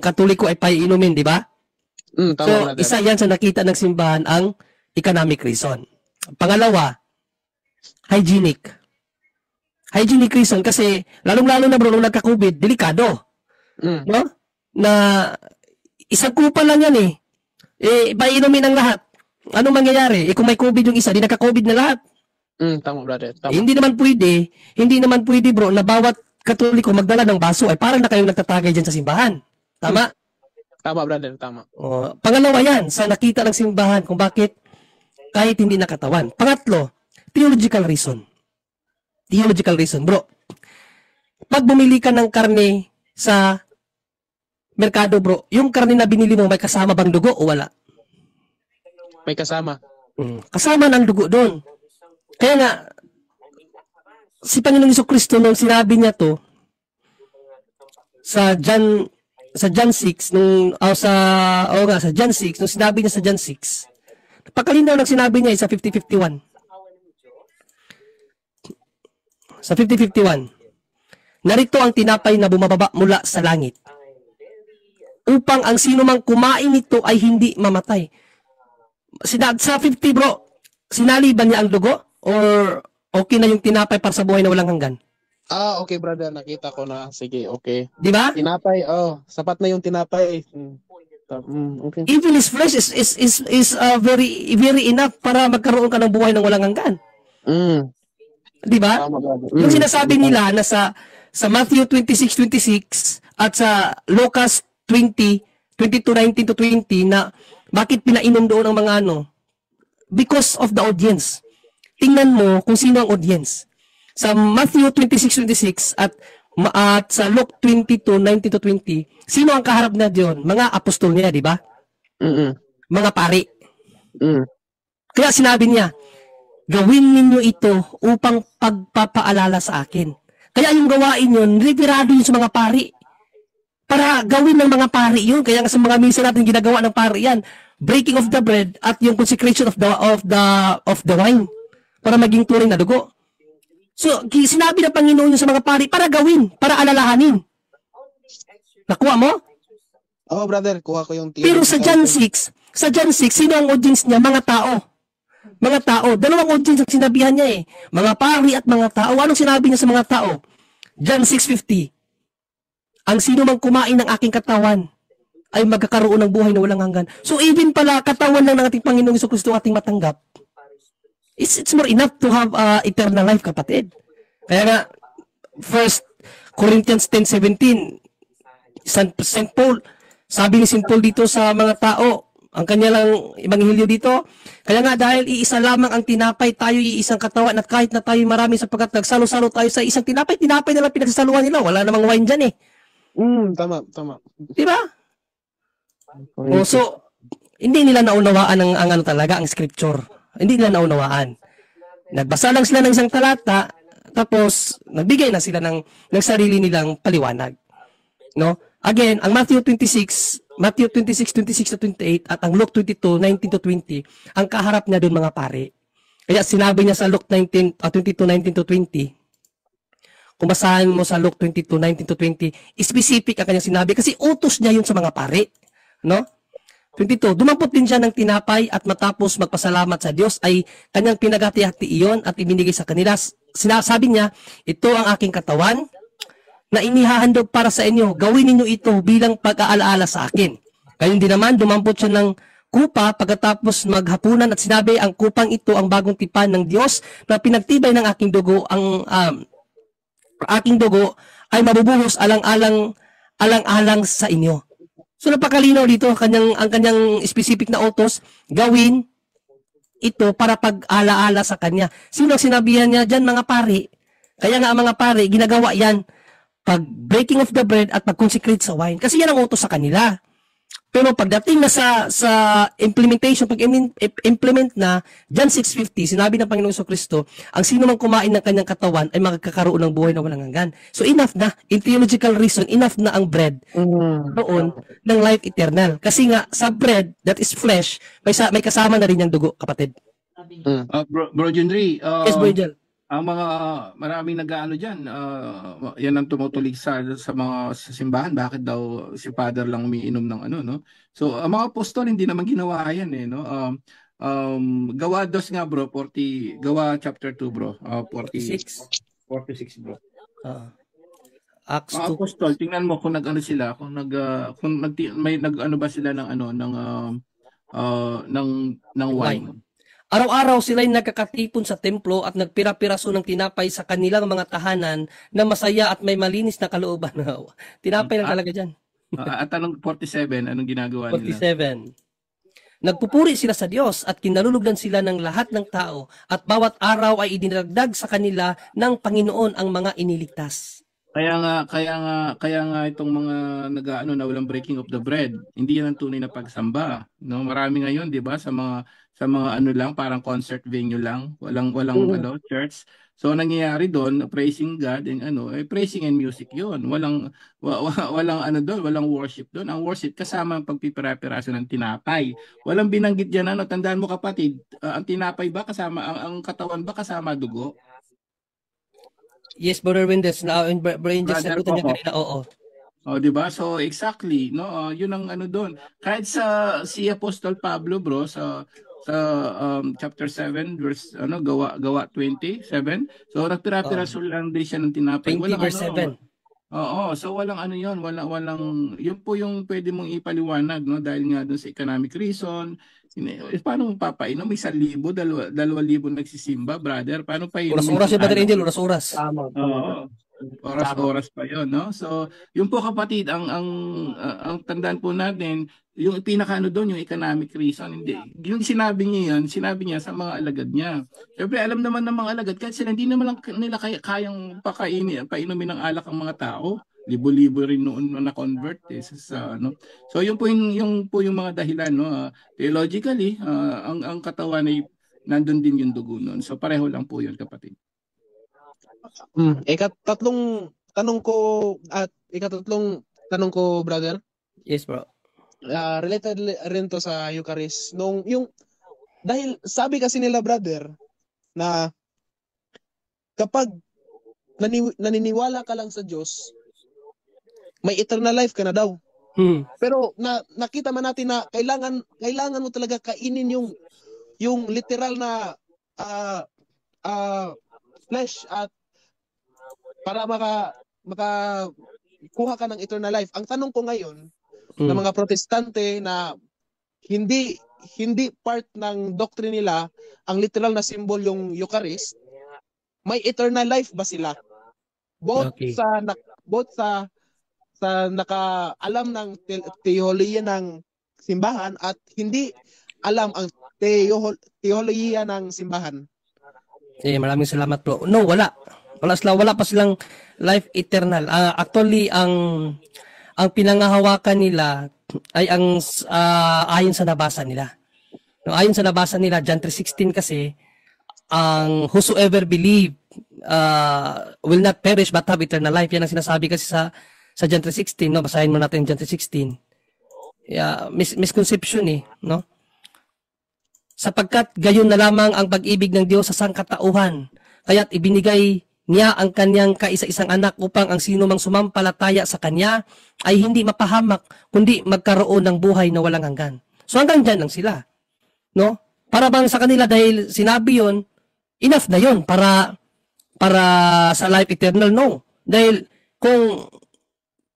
Katoliko ay paiinumin, di ba? Tama, So, brother. isa yan sa nakita ng simbahan ang economic reason. Pangalawa, hygienic. Hygienic reason kasi lalong-lalo na bro nung nagka-COVID, delikado. Mm. No? Na isang kupa lang yan eh. Painumin ang lahat. Ano mangyayari? Kung may COVID yung isa, di nagka-COVID na lahat. Tama, brother. Tama. Hindi naman pwede bro na bawat Katoliko magdala ng baso ay parang na kayong nagtatagay dyan sa simbahan. Tama? Tama, brother. Tama. Pangalawa yan, sa nakita ng simbahan kung bakit kahit hindi nakatawan. Pangatlo, theological reason. Theological reason, bro. Pag bumili ka ng karne sa merkado, bro, yung karne na binili mo may kasama bang dugo o wala? May kasama. Kasama ng dugo doon. Kaya nga, si Panginoong Jesucristo nung sinabi niya to sa John 6 sa John 6 nung sinabi niya sa John 6 napakalinaw ng sinabi niya sa 50:51 narito ang tinapay na bumababa mula sa langit upang ang sino mang kumain nito ay hindi mamatay. Sa 50 bro, sinaliban niya ang dugo or okay na yung tinapay para sa buhay na walang hanggan? Okay, brother. Nakita ko na. Sige, okay. Di ba? Tinapay, sapat na yung tinapay. Okay. Even his flesh is very very enough para magkaroon ka ng buhay ng walang hanggan. Di ba? Tama, brother. Yung sinasabi nila na sa Matthew 26:26 at sa Lucas 20:22-19-20 na bakit pinainom doon ang mga because of the audience. Tingnan mo kung sino ang audience. Sa Matthew 26:26 at sa Luke 22:19-20, sino ang kaharap na diyon? Mga apostol niya, di ba? Mga pari. Kaya sinabi niya, gawin ninyo ito upang pagpapaalala sa akin. Kaya yung gawain yun, retirado yun sa mga pari. Para gawin ng mga pari yun. Kaya sa mga misa natin ginagawa ng pari yan. Breaking of the bread at yung consecration of the wine. Para maging turing na dugo. So, sinabi ng Panginoon yun sa mga pari para gawin, para alalahanin. Nakuha mo? Oo, brother. Kuha ko yung Pero sa John 6, sino ang audience niya? Mga tao. Mga tao. Dalawang audience ang sinabihan niya eh. Mga pari at mga tao. Anong sinabi niya sa mga tao? John 6:50. Ang sino mang kumain ng aking katawan ay magkakaroon ng buhay na walang hanggan. So even pala, katawan lang ng ating Panginoong Jesucristo ating matanggap. It's more enough to have eternal life, kapatid. Kaya nga, 1 Corinthians 10:17, St. Paul, sabi ni St. Paul dito sa mga tao, ang kanya lang ebanghelyo dito, kaya nga dahil iisa lamang ang tinapay, tayo iisang katawan at kahit na tayo marami sapagkat nagsalo-salo tayo sa isang tinapay na lang pinagsasaluhan nila. Wala namang wine dyan eh. Tama. Diba? So, hindi nila naunawaan ang talaga, ang scripture. Hindi nila naunawaan. Nagbasa lang sila ng isang talata, tapos nagbigay na sila ng sarili nilang paliwanag. No? Again, ang Matthew 26:26-28 at ang Luke 22:19-20, ang kaharap niya doon mga pare. Kaya sinabi niya sa Luke 22:19-20, kung basahan mo sa Luke 22:19-20, specific ang kanyang sinabi kasi utos niya yun sa mga pare. No? 22, dumampot din siya ng tinapay at matapos magpasalamat sa Diyos ay kanyang pinagati-hati iyon at ibinigay sa kanila. Sinasabi niya, ito ang aking katawan na inihahandog para sa inyo. Gawin ninyo ito bilang pag-aalaala sa akin. Gayon din naman, dumampot siya ng kupa pagkatapos maghapunan at sinabi, ang kupang ito ang bagong tipan ng Diyos na pinagtibay ng aking dugo. Ang aking dugo ay mabubuhos alang-alang sa inyo. So napakalinaw dito ang kanyang specific na utos, gawin ito para pag-alaala sa kanya. Sino ang sinabihan niya dyan, mga pari? Kaya nga ang mga pari, ginagawa yan pag breaking of the bread at pag-consecrate sa wine. Kasi yan ang utos sa kanila. Pero pagdating na sa implementation, pag-implement na, John 6:50, sinabi ng Panginoong Jesucristo, ang sino mang kumain ng kanyang katawan ay magkakaroon ng buhay na walang hanggan. So enough na, in theological reason, enough na ang bread roon ng life eternal. Kasi nga, sa bread, that is flesh, may kasama na rin yung dugo, kapatid. Bro Junri, Yes, Boy Jel. ang mga maraming nag-aano diyan, yan ang tumutulig sa mga sa simbahan, bakit daw si Father lang umiinom ng ano, no? So ang mga apostol hindi naman ginawa yan eh, no? Gawa 2 nga bro, Gawa chapter 2 bro, 46 bro. Acts Mga 2. apostol, tingnan mo kung nag-ano sila, may nag-ano ba sila ng ng wine. Araw-araw sila'y nagkakatipon sa templo at nagpira-piraso ng tinapay sa kanilang mga tahanan na masaya at may malinis na kalooban. Tinapay lang talaga dyan. At anong 47, anong ginagawa nila? 47. Nagpupuri sila sa Diyos at kinalulugdan sila ng lahat ng tao at bawat araw ay idinagdag sa kanila ng Panginoon ang mga iniligtas. Kaya nga itong mga nag-aano na walang breaking of the bread, hindi yan ang tunay na pagsamba, no? Marami ngayon, 'di ba, sa mga ano lang, parang concert venue lang, walang church. So nangyayari doon, praising God and praising and music 'yon. Walang doon, walang worship doon. Ang worship kasama ang pagpipira-piraso ng tinapay. Walang binanggit diyan tandaan mo kapatid, ang tinapay ba kasama ang katawan ba kasama dugo? Yes, Brother Wendell, Brother Angel, sagutan niya kanina, oo. Di ba? So exactly, no? Yun ang ano doon. Kahit si Apostol Pablo, bro, sa chapter 7 verse gawa 27. So nagpira-piraso lang din siya ng tinapay. 20 verse 7. Oo, so walang ano 'yon, walang yun po yung pwede mong ipaliwanag, no, dahil nga doon sa economic reason. Paano mo papainom? 1,000, 2,000 nagsisimba, brother. Paano pa yun? Oras-oras yung Brother Angel, oras-oras. Oo. Oras pa 'yon, no? So, yun po kapatid, ang tandaan po natin, yung pinakaano doon, yung economic reason, hindi. Yung sinabi niya sa mga alagad niya. Siyempre, alam naman ng mga alagad, kahit sila hindi naman lang nila kayang painumin ng alak ang mga tao. Libo-libo rin noon na convert sa ano. So yun po yung mga dahilan, no. Theologically, ang katawan ay nandun din yung dugo noon. So pareho lang po yun, kapatid. Ikatatlong tanong ko, brother. Yes, bro. Related rin to sa Eucharist. Dahil sabi kasi nila, brother, na kapag naniniwala ka lang sa Diyos, may eternal life ka na daw. Pero nakita man natin na kailangan mo talaga kainin yung literal na flesh at para makakuha ka ng eternal life. Ang tanong ko ngayon ng mga protestante na hindi part ng doctrine nila ang literal na symbol yung Eucharist, may eternal life ba sila? Both sa nakaalam ng teolohiya ng simbahan at hindi alam ang teolohiya ng simbahan. Maraming salamat, bro. No, wala pa silang life eternal. Actually, ang pinangahawakan nila ay ang ayon sa nabasa nila. No, ayon sa nabasa nila, John 3:16 kasi, ang whosoever believe will not perish but have eternal life. Yan ang sinasabi kasi sa John 3:16, no? Basahin mo natin John 3:16. Misconception no? Sapagkat gayon na lamang ang pag-ibig ng Diyos sa sangkatauhan, kaya't ibinigay niya ang kanyang kaisa-isang anak upang ang sino mang sumampalataya sa kanya ay hindi mapahamak, kundi magkaroon ng buhay na walang hanggan. So hanggang dyan lang sila, no? Para bang sa kanila, dahil sinabi yon, enough na yon para sa life eternal, no? Dahil kung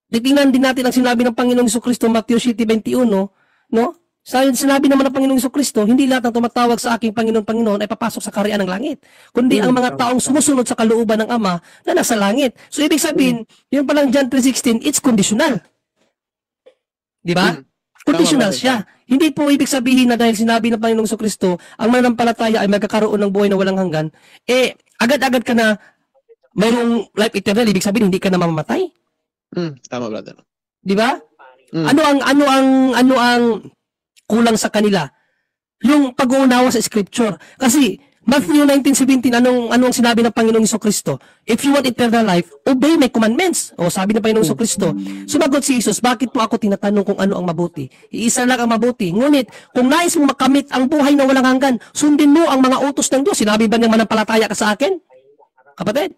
titingnan din natin ang sinabi ng Panginoong Jesucristo, Matthew 7:21, no? Sinabi naman ng Panginoong Jesucristo, hindi lahat ng tumatawag sa aking Panginoon ay papasok sa kaharian ng langit, kundi ang mga taong sumusunod sa kalooban ng Ama na nasa langit. So ibig sabihin, yun palang John 3:16, it's conditional. Di ba? Conditional brother. siya. Hindi po ibig sabihin na dahil sinabi ng Panginoong Kristo, ang mananampalataya ay magkakaroon ng buhay na walang hanggan, agad-agad ka na mayroong life eternal, ibig sabihin hindi ka na mamamatay. Tama, brother. Di ba? Mm. Ano ang kulang sa kanila? Yung pag-uunawa sa scripture. Kasi Matthew 19:17, anong sinabi ng Panginoong Kristo? If you want eternal life, obey my commandments. O sabi ng Panginoong Kristo. Sumagot si Jesus, bakit mo ako tinatanong kung ano ang mabuti? Iisa lang ang mabuti. Ngunit, kung nais mo makamit ang buhay na walang hanggan, sundin mo ang mga utos ng Diyos. Sinabi ba niyang manampalataya ka sa akin? Kapatid?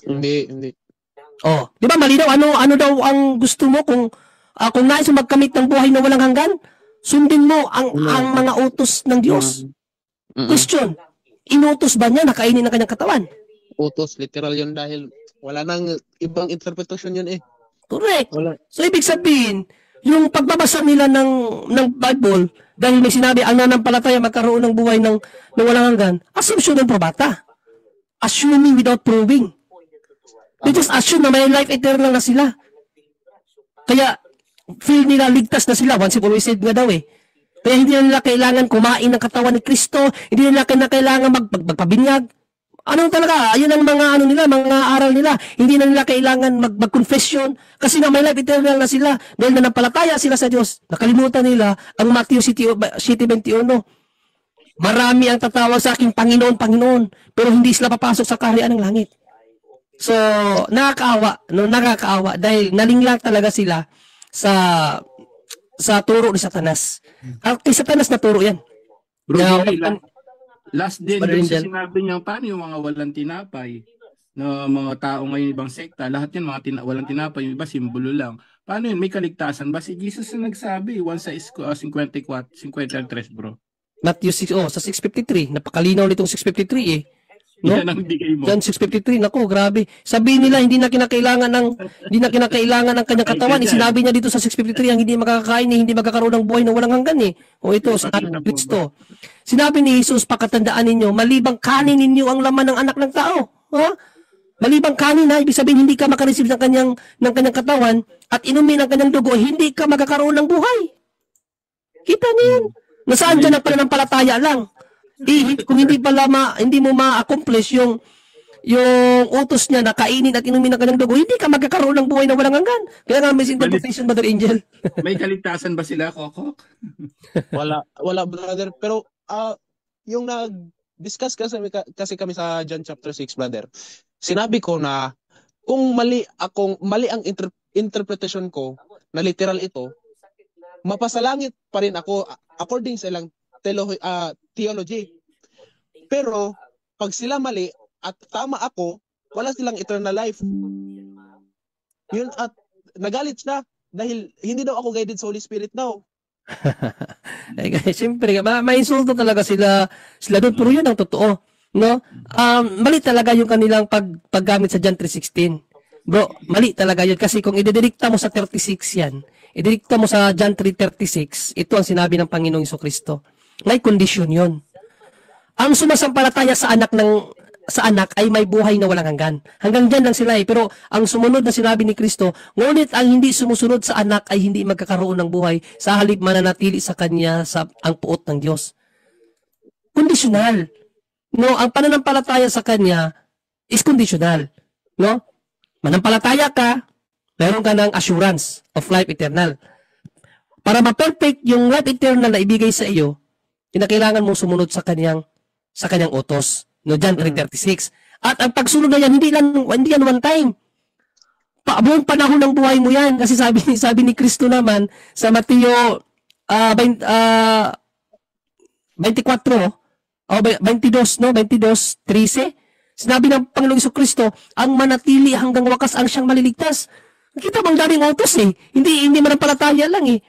Hindi. Oh, di ba malinaw ano daw ang gusto mo kung nais mo magkamit ng buhay na walang hanggan? Sundin mo ang mga utos ng Diyos. Question, inutos ba niya na kainin ang kanyang katawan? Utos, literal yun dahil wala nang ibang interpretation yun eh. Correct. Wala. So, ibig sabihin, yung pagbabasa nila ng Bible, dahil may sinabi, ang nanampalataya magkaroon ng buhay ng walang hanggan, assumption ng probata. Assuming without proving. They just assume na may life eternal na sila. Kaya, feel nila ligtas na sila. Once and always said nga daw eh. Kaya hindi na nila kailangan kumain ng katawan ni Kristo, hindi na nila kailangan magpabinyag. Anong talaga? Ayun ang mga aral nila. Hindi na nila kailangan mag-confession kasi na may life eternal na sila. Dahil nanampalataya sila sa Diyos. Nakalimutan nila ang Matthew 7:21. Marami ang tatawag sa aking Panginoon, Panginoon, pero hindi sila papasok sa kaharian ng langit. So, nakakaawa dahil nalinglang talaga sila sa turo ni Satanas. Kay Satanas na turo yan. Bro, Now, last din, Brother dun sa Angel. sinabi niya, paano yung mga walang tinapay na mga tao ngayon ibang sekta, lahat yun walang tinapay, yung iba simbolo lang. Paano yun? May kaligtasan ba? Si Jesus na nagsabi, 1:54, 53, bro. Matthew 6, sa 6:53. Napakalinaw nitong 6:53 eh. No? Yan ang bigay mo. John 6:53, nako, grabe. Sabihin nila hindi na kinakailangan ng kanyang katawan. Sinabi niya dito sa 6:53 ang hindi makakakain hindi magkakaroon ng buhay na walang hanggan eh. O ito sa Kristo. Sinabi ni Jesus, pakatandaan ninyo, malibang kanin ninyo ang laman ng anak ng tao. Ha? Malibang kanin na, ibig sabihin hindi ka makareceive ng kanyang katawan at inumin ang kanyang dugo, hindi ka magkakaroon ng buhay. Kita niyo yan. Nasaan dyan ang pananampalataya lang? Kung hindi mo ma-accomplish yung utos niya na kainin at inumin ng kanyang dugo, hindi ka magkakaroon ng buhay na walang hanggan. Kaya nga misinterpretation, Brother Angel. May kaligtasan ba sila, Coco? Wala, brother. Pero yung nag-discuss kasi kami sa John chapter 6, brother. Sinabi ko na kung mali ang interpretation ko na literal ito, mapasalangit pa rin ako according sa ilang theology. Pero pag sila mali at tama ako, wala silang eternal life. Yun, at nagalit siya dahil hindi daw ako guided sa Holy Spirit daw. Siyempre, may insulto talaga sila doon, pero yun ang totoo. No? Mali talaga yung kanilang paggamit sa John 3:16. Bro, mali talaga yun. Kasi kung idedikta mo sa 36 yan, idedikta mo sa John 3:36, ito ang sinabi ng Panginoong Jesucristo. May kondisyon yun. Ang sumasampalataya sa anak ay may buhay na walang hanggan. Hanggang dyan lang sila eh. Pero ang sumunod na sinabi ni Kristo, ngunit ang hindi sumusunod sa anak ay hindi magkakaroon ng buhay, sa halip mananatili sa kanya ang puot ng Diyos. Conditional. No, ang pananampalataya sa kanya is conditional. No? Manampalataya ka, meron ka ng assurance of life eternal. Para ma-perfect yung life eternal na ibigay sa iyo, kinakailangan mong sumunod sa kanyang utos. No, John 3:36. At ang pagsunod na yan, hindi yan one time. Buong panahon ng buhay mo yan. Kasi sabi ni Kristo naman sa Mateo 24, 22, no? 22:13. Sinabi ng Panginoong Jesucristo, ang manatili hanggang wakas ang siyang maliligtas. Kita bang daming utos eh. Hindi manampalataya lang eh.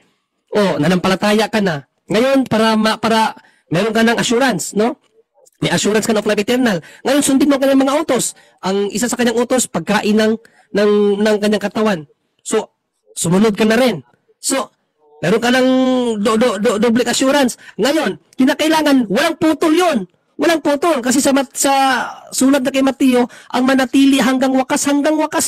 Nanampalataya ka na. Ngayon, para meron ka ng assurance, no? May assurance ka of life eternal. Ngayon, sundin mo ang kanyang mga utos. Ang isa sa kanyang utos, pagkain ng kanyang katawan. So, sumunod ka na rin. So, meron ka ng double assurance. Ngayon, kinakailangan, walang putol yun. Walang putol. Kasi sa sulat na kay Mateo, ang manatili hanggang wakas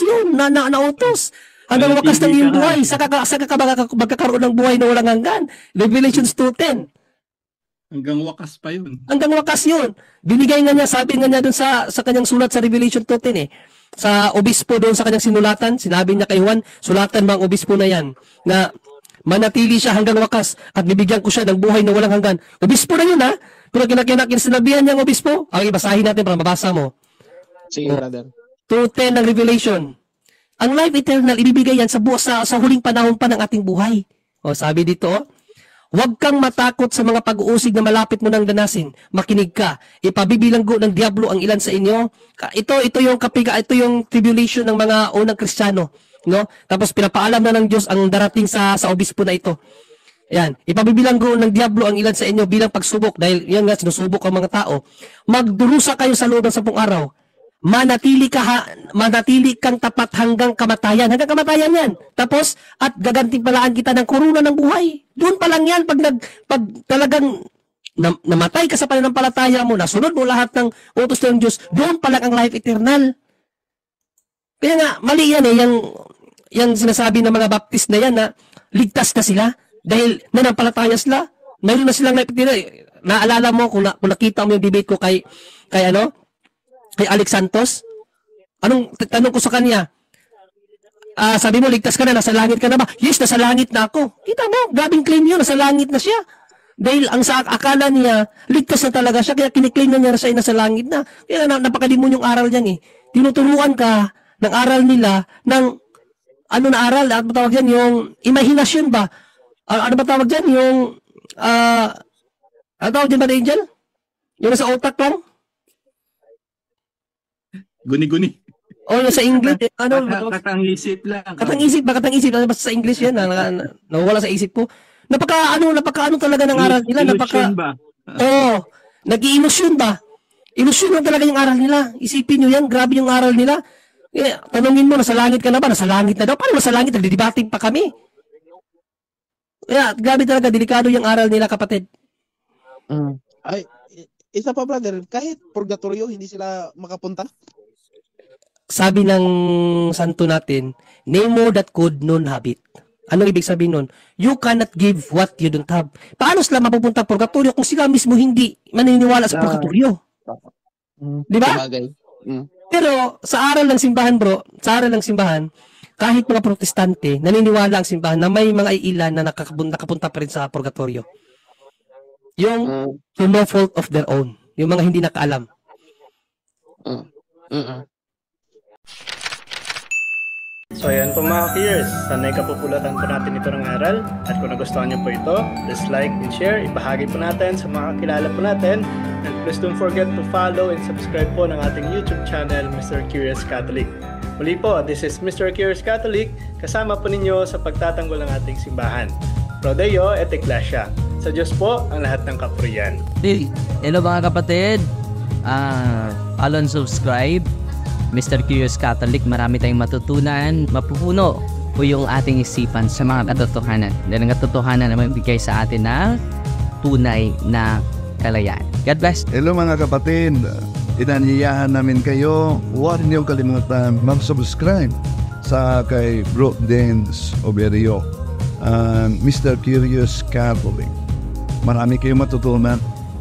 yun na utos. Hanggang wakas ng Manatili iyong ka nga. buhay. Saka ka magkakaroon ng buhay na walang hanggan. Revelations 2:10. Hanggang wakas pa yun. Hanggang wakas yun. Binigay nga niya, sabi nga niya dun sa kanyang sulat sa Revelation 2:10 sa obispo doon sa kanyang sinulatan, sinabi niya kay Juan, sulatan mo ang obispo na yan, na manatili siya hanggang wakas at bibigyan ko siya ng buhay na walang hanggan. Obispo na yun ha, pero kinakinakin niya ang obispo. Ang ibasahin natin para mabasa mo. Sige, brother. 2:10 ng Revelation. Ang life eternal, ibibigay yan sa huling panahon pa ng ating buhay. O sabi dito, huwag kang matakot sa mga pag-uusig na malapit mo nang danasin. Makinig ka. Ipabibilanggo ng diablo ang ilan sa inyo. Ito yung tribulation ng mga unang Kristiyano, no? Tapos pinapaalam na ng Diyos ang darating sa obispo na ito. Yan, ipabibilanggo ng diablo ang ilan sa inyo bilang pagsubok dahil yan nga sinusubok ang mga tao. Magdurusa kayo sa loob ng 10 araw. Manatili kang tapat hanggang kamatayan. Hanggang kamatayan yan. Tapos, at gagantimpalaan kita ng korona ng buhay. Doon pa lang yan, pag talagang namatay ka sa pananampalataya mo, nasunod mo lahat ng utos ng Diyos, doon pa lang ang life eternal. Kaya nga, mali yan yung sinasabi ng mga baptist na yan na ligtas na sila dahil nanampalataya sila. Mayroon na silang life eternal. Naalala mo kung nakita mo yung debate ko kay Alex Santos, tanong ko sa kanya, sabi mo, ligtas ka na, nasa langit ka na ba? Yes, nasa langit na ako. Kita mo, grabing claim yun, nasa langit na siya. Dahil ang sa akala niya, ligtas na talaga siya, kaya kiniklaim na niya siya nasa langit na. Kaya napakalimun yung aral niyan eh. Tinuturuan ka ng aral nila, ng ano na aral, ano ba tawag yan, yung imahinasyon ba? Ano ba tawag yan, yung, ano tawag yan ba, Angel? Yung nasa utak lang? Guni-guni. O, sa English, ano? Katang-isip lang. Katang-isip. Ano basta sa English yan? Nawawala sa isip ko. Napaka ano talaga ng aral nila. Illusion ba? Oo. Nag-i-illusion ba? Illusion lang talaga yung aral nila. Isipin nyo yan, grabe yung aral nila. Tanungin mo, nasa langit ka na ba? Nasa langit na daw. Paano nasa langit? Nagdidebating pa kami. Grabe talaga, delikado yung aral nila, kapatid. Ay, isa pa, brother, kahit purgatorio, hindi sila makapunta? Sabi ng santo natin, nemo that could not have it. Ano ibig sabihin nun? You cannot give what you don't have. Paano sila mapupunta purgatorio kung sila mismo hindi maniniwala sa purgatorio? Di ba? Pero sa aral ng simbahan, bro, kahit mga protestante, naniniwala ang simbahan na may mga ilan na nakapunta pa rin sa purgatorio. Yung to no fault of their own. Yung mga hindi nakaalam. So ayan po mga ka-Queers, sanay kapupulatan po natin ito ng aral at kung nagustuhan niyo po ito, please like and share, ibahagi po natin sa mga kakilala po natin and please don't forget to follow and subscribe po ng ating YouTube channel, Mr. Curious Catholic. Muli po, this is Mr. Curious Catholic, kasama po ninyo sa pagtatanggol ng ating simbahan. Pro Deo et Ecclesia. Sa Diyos po ang lahat ng kapurian. Hello mga kapatid, follow and subscribe Mr. Curious Catholic. Marami tayong matutunan, mapupuno po yung ating isipan sa mga katotohanan dahil ang katotohanan na magbigay sa atin ng tunay na kalayaan. God bless. Hello mga kapatid, inanyayahan namin kayo, huwag niyong kalimutan mag-subscribe sa kay Bro Dance Oberio, Mr. Curious Catholic. Marami kayong matutunan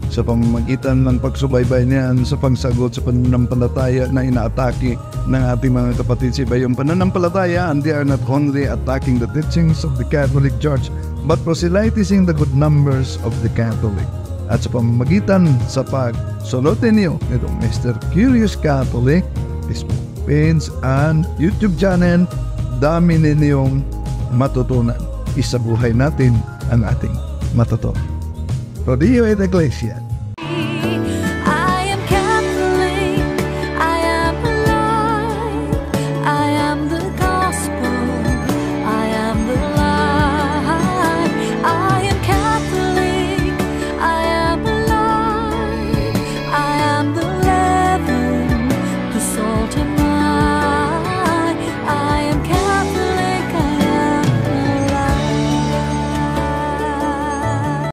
sa pamamagitan ng pagsubaybay niyan sa pagsagot sa pananampalataya na inaatake ng ating mga kapatid sa iba. Yung pananampalataya, and they are not only attacking the teachings of the Catholic Church, but proselytizing the good numbers of the Catholic. At sa pamamagitan sa pagsulotin niyo nitong Mr. Curious Catholic, Facebook page and YouTube channel, dami ninyong matutunan. Isabuhay natin ang ating matutunan. Pro Deo et Ecclesia.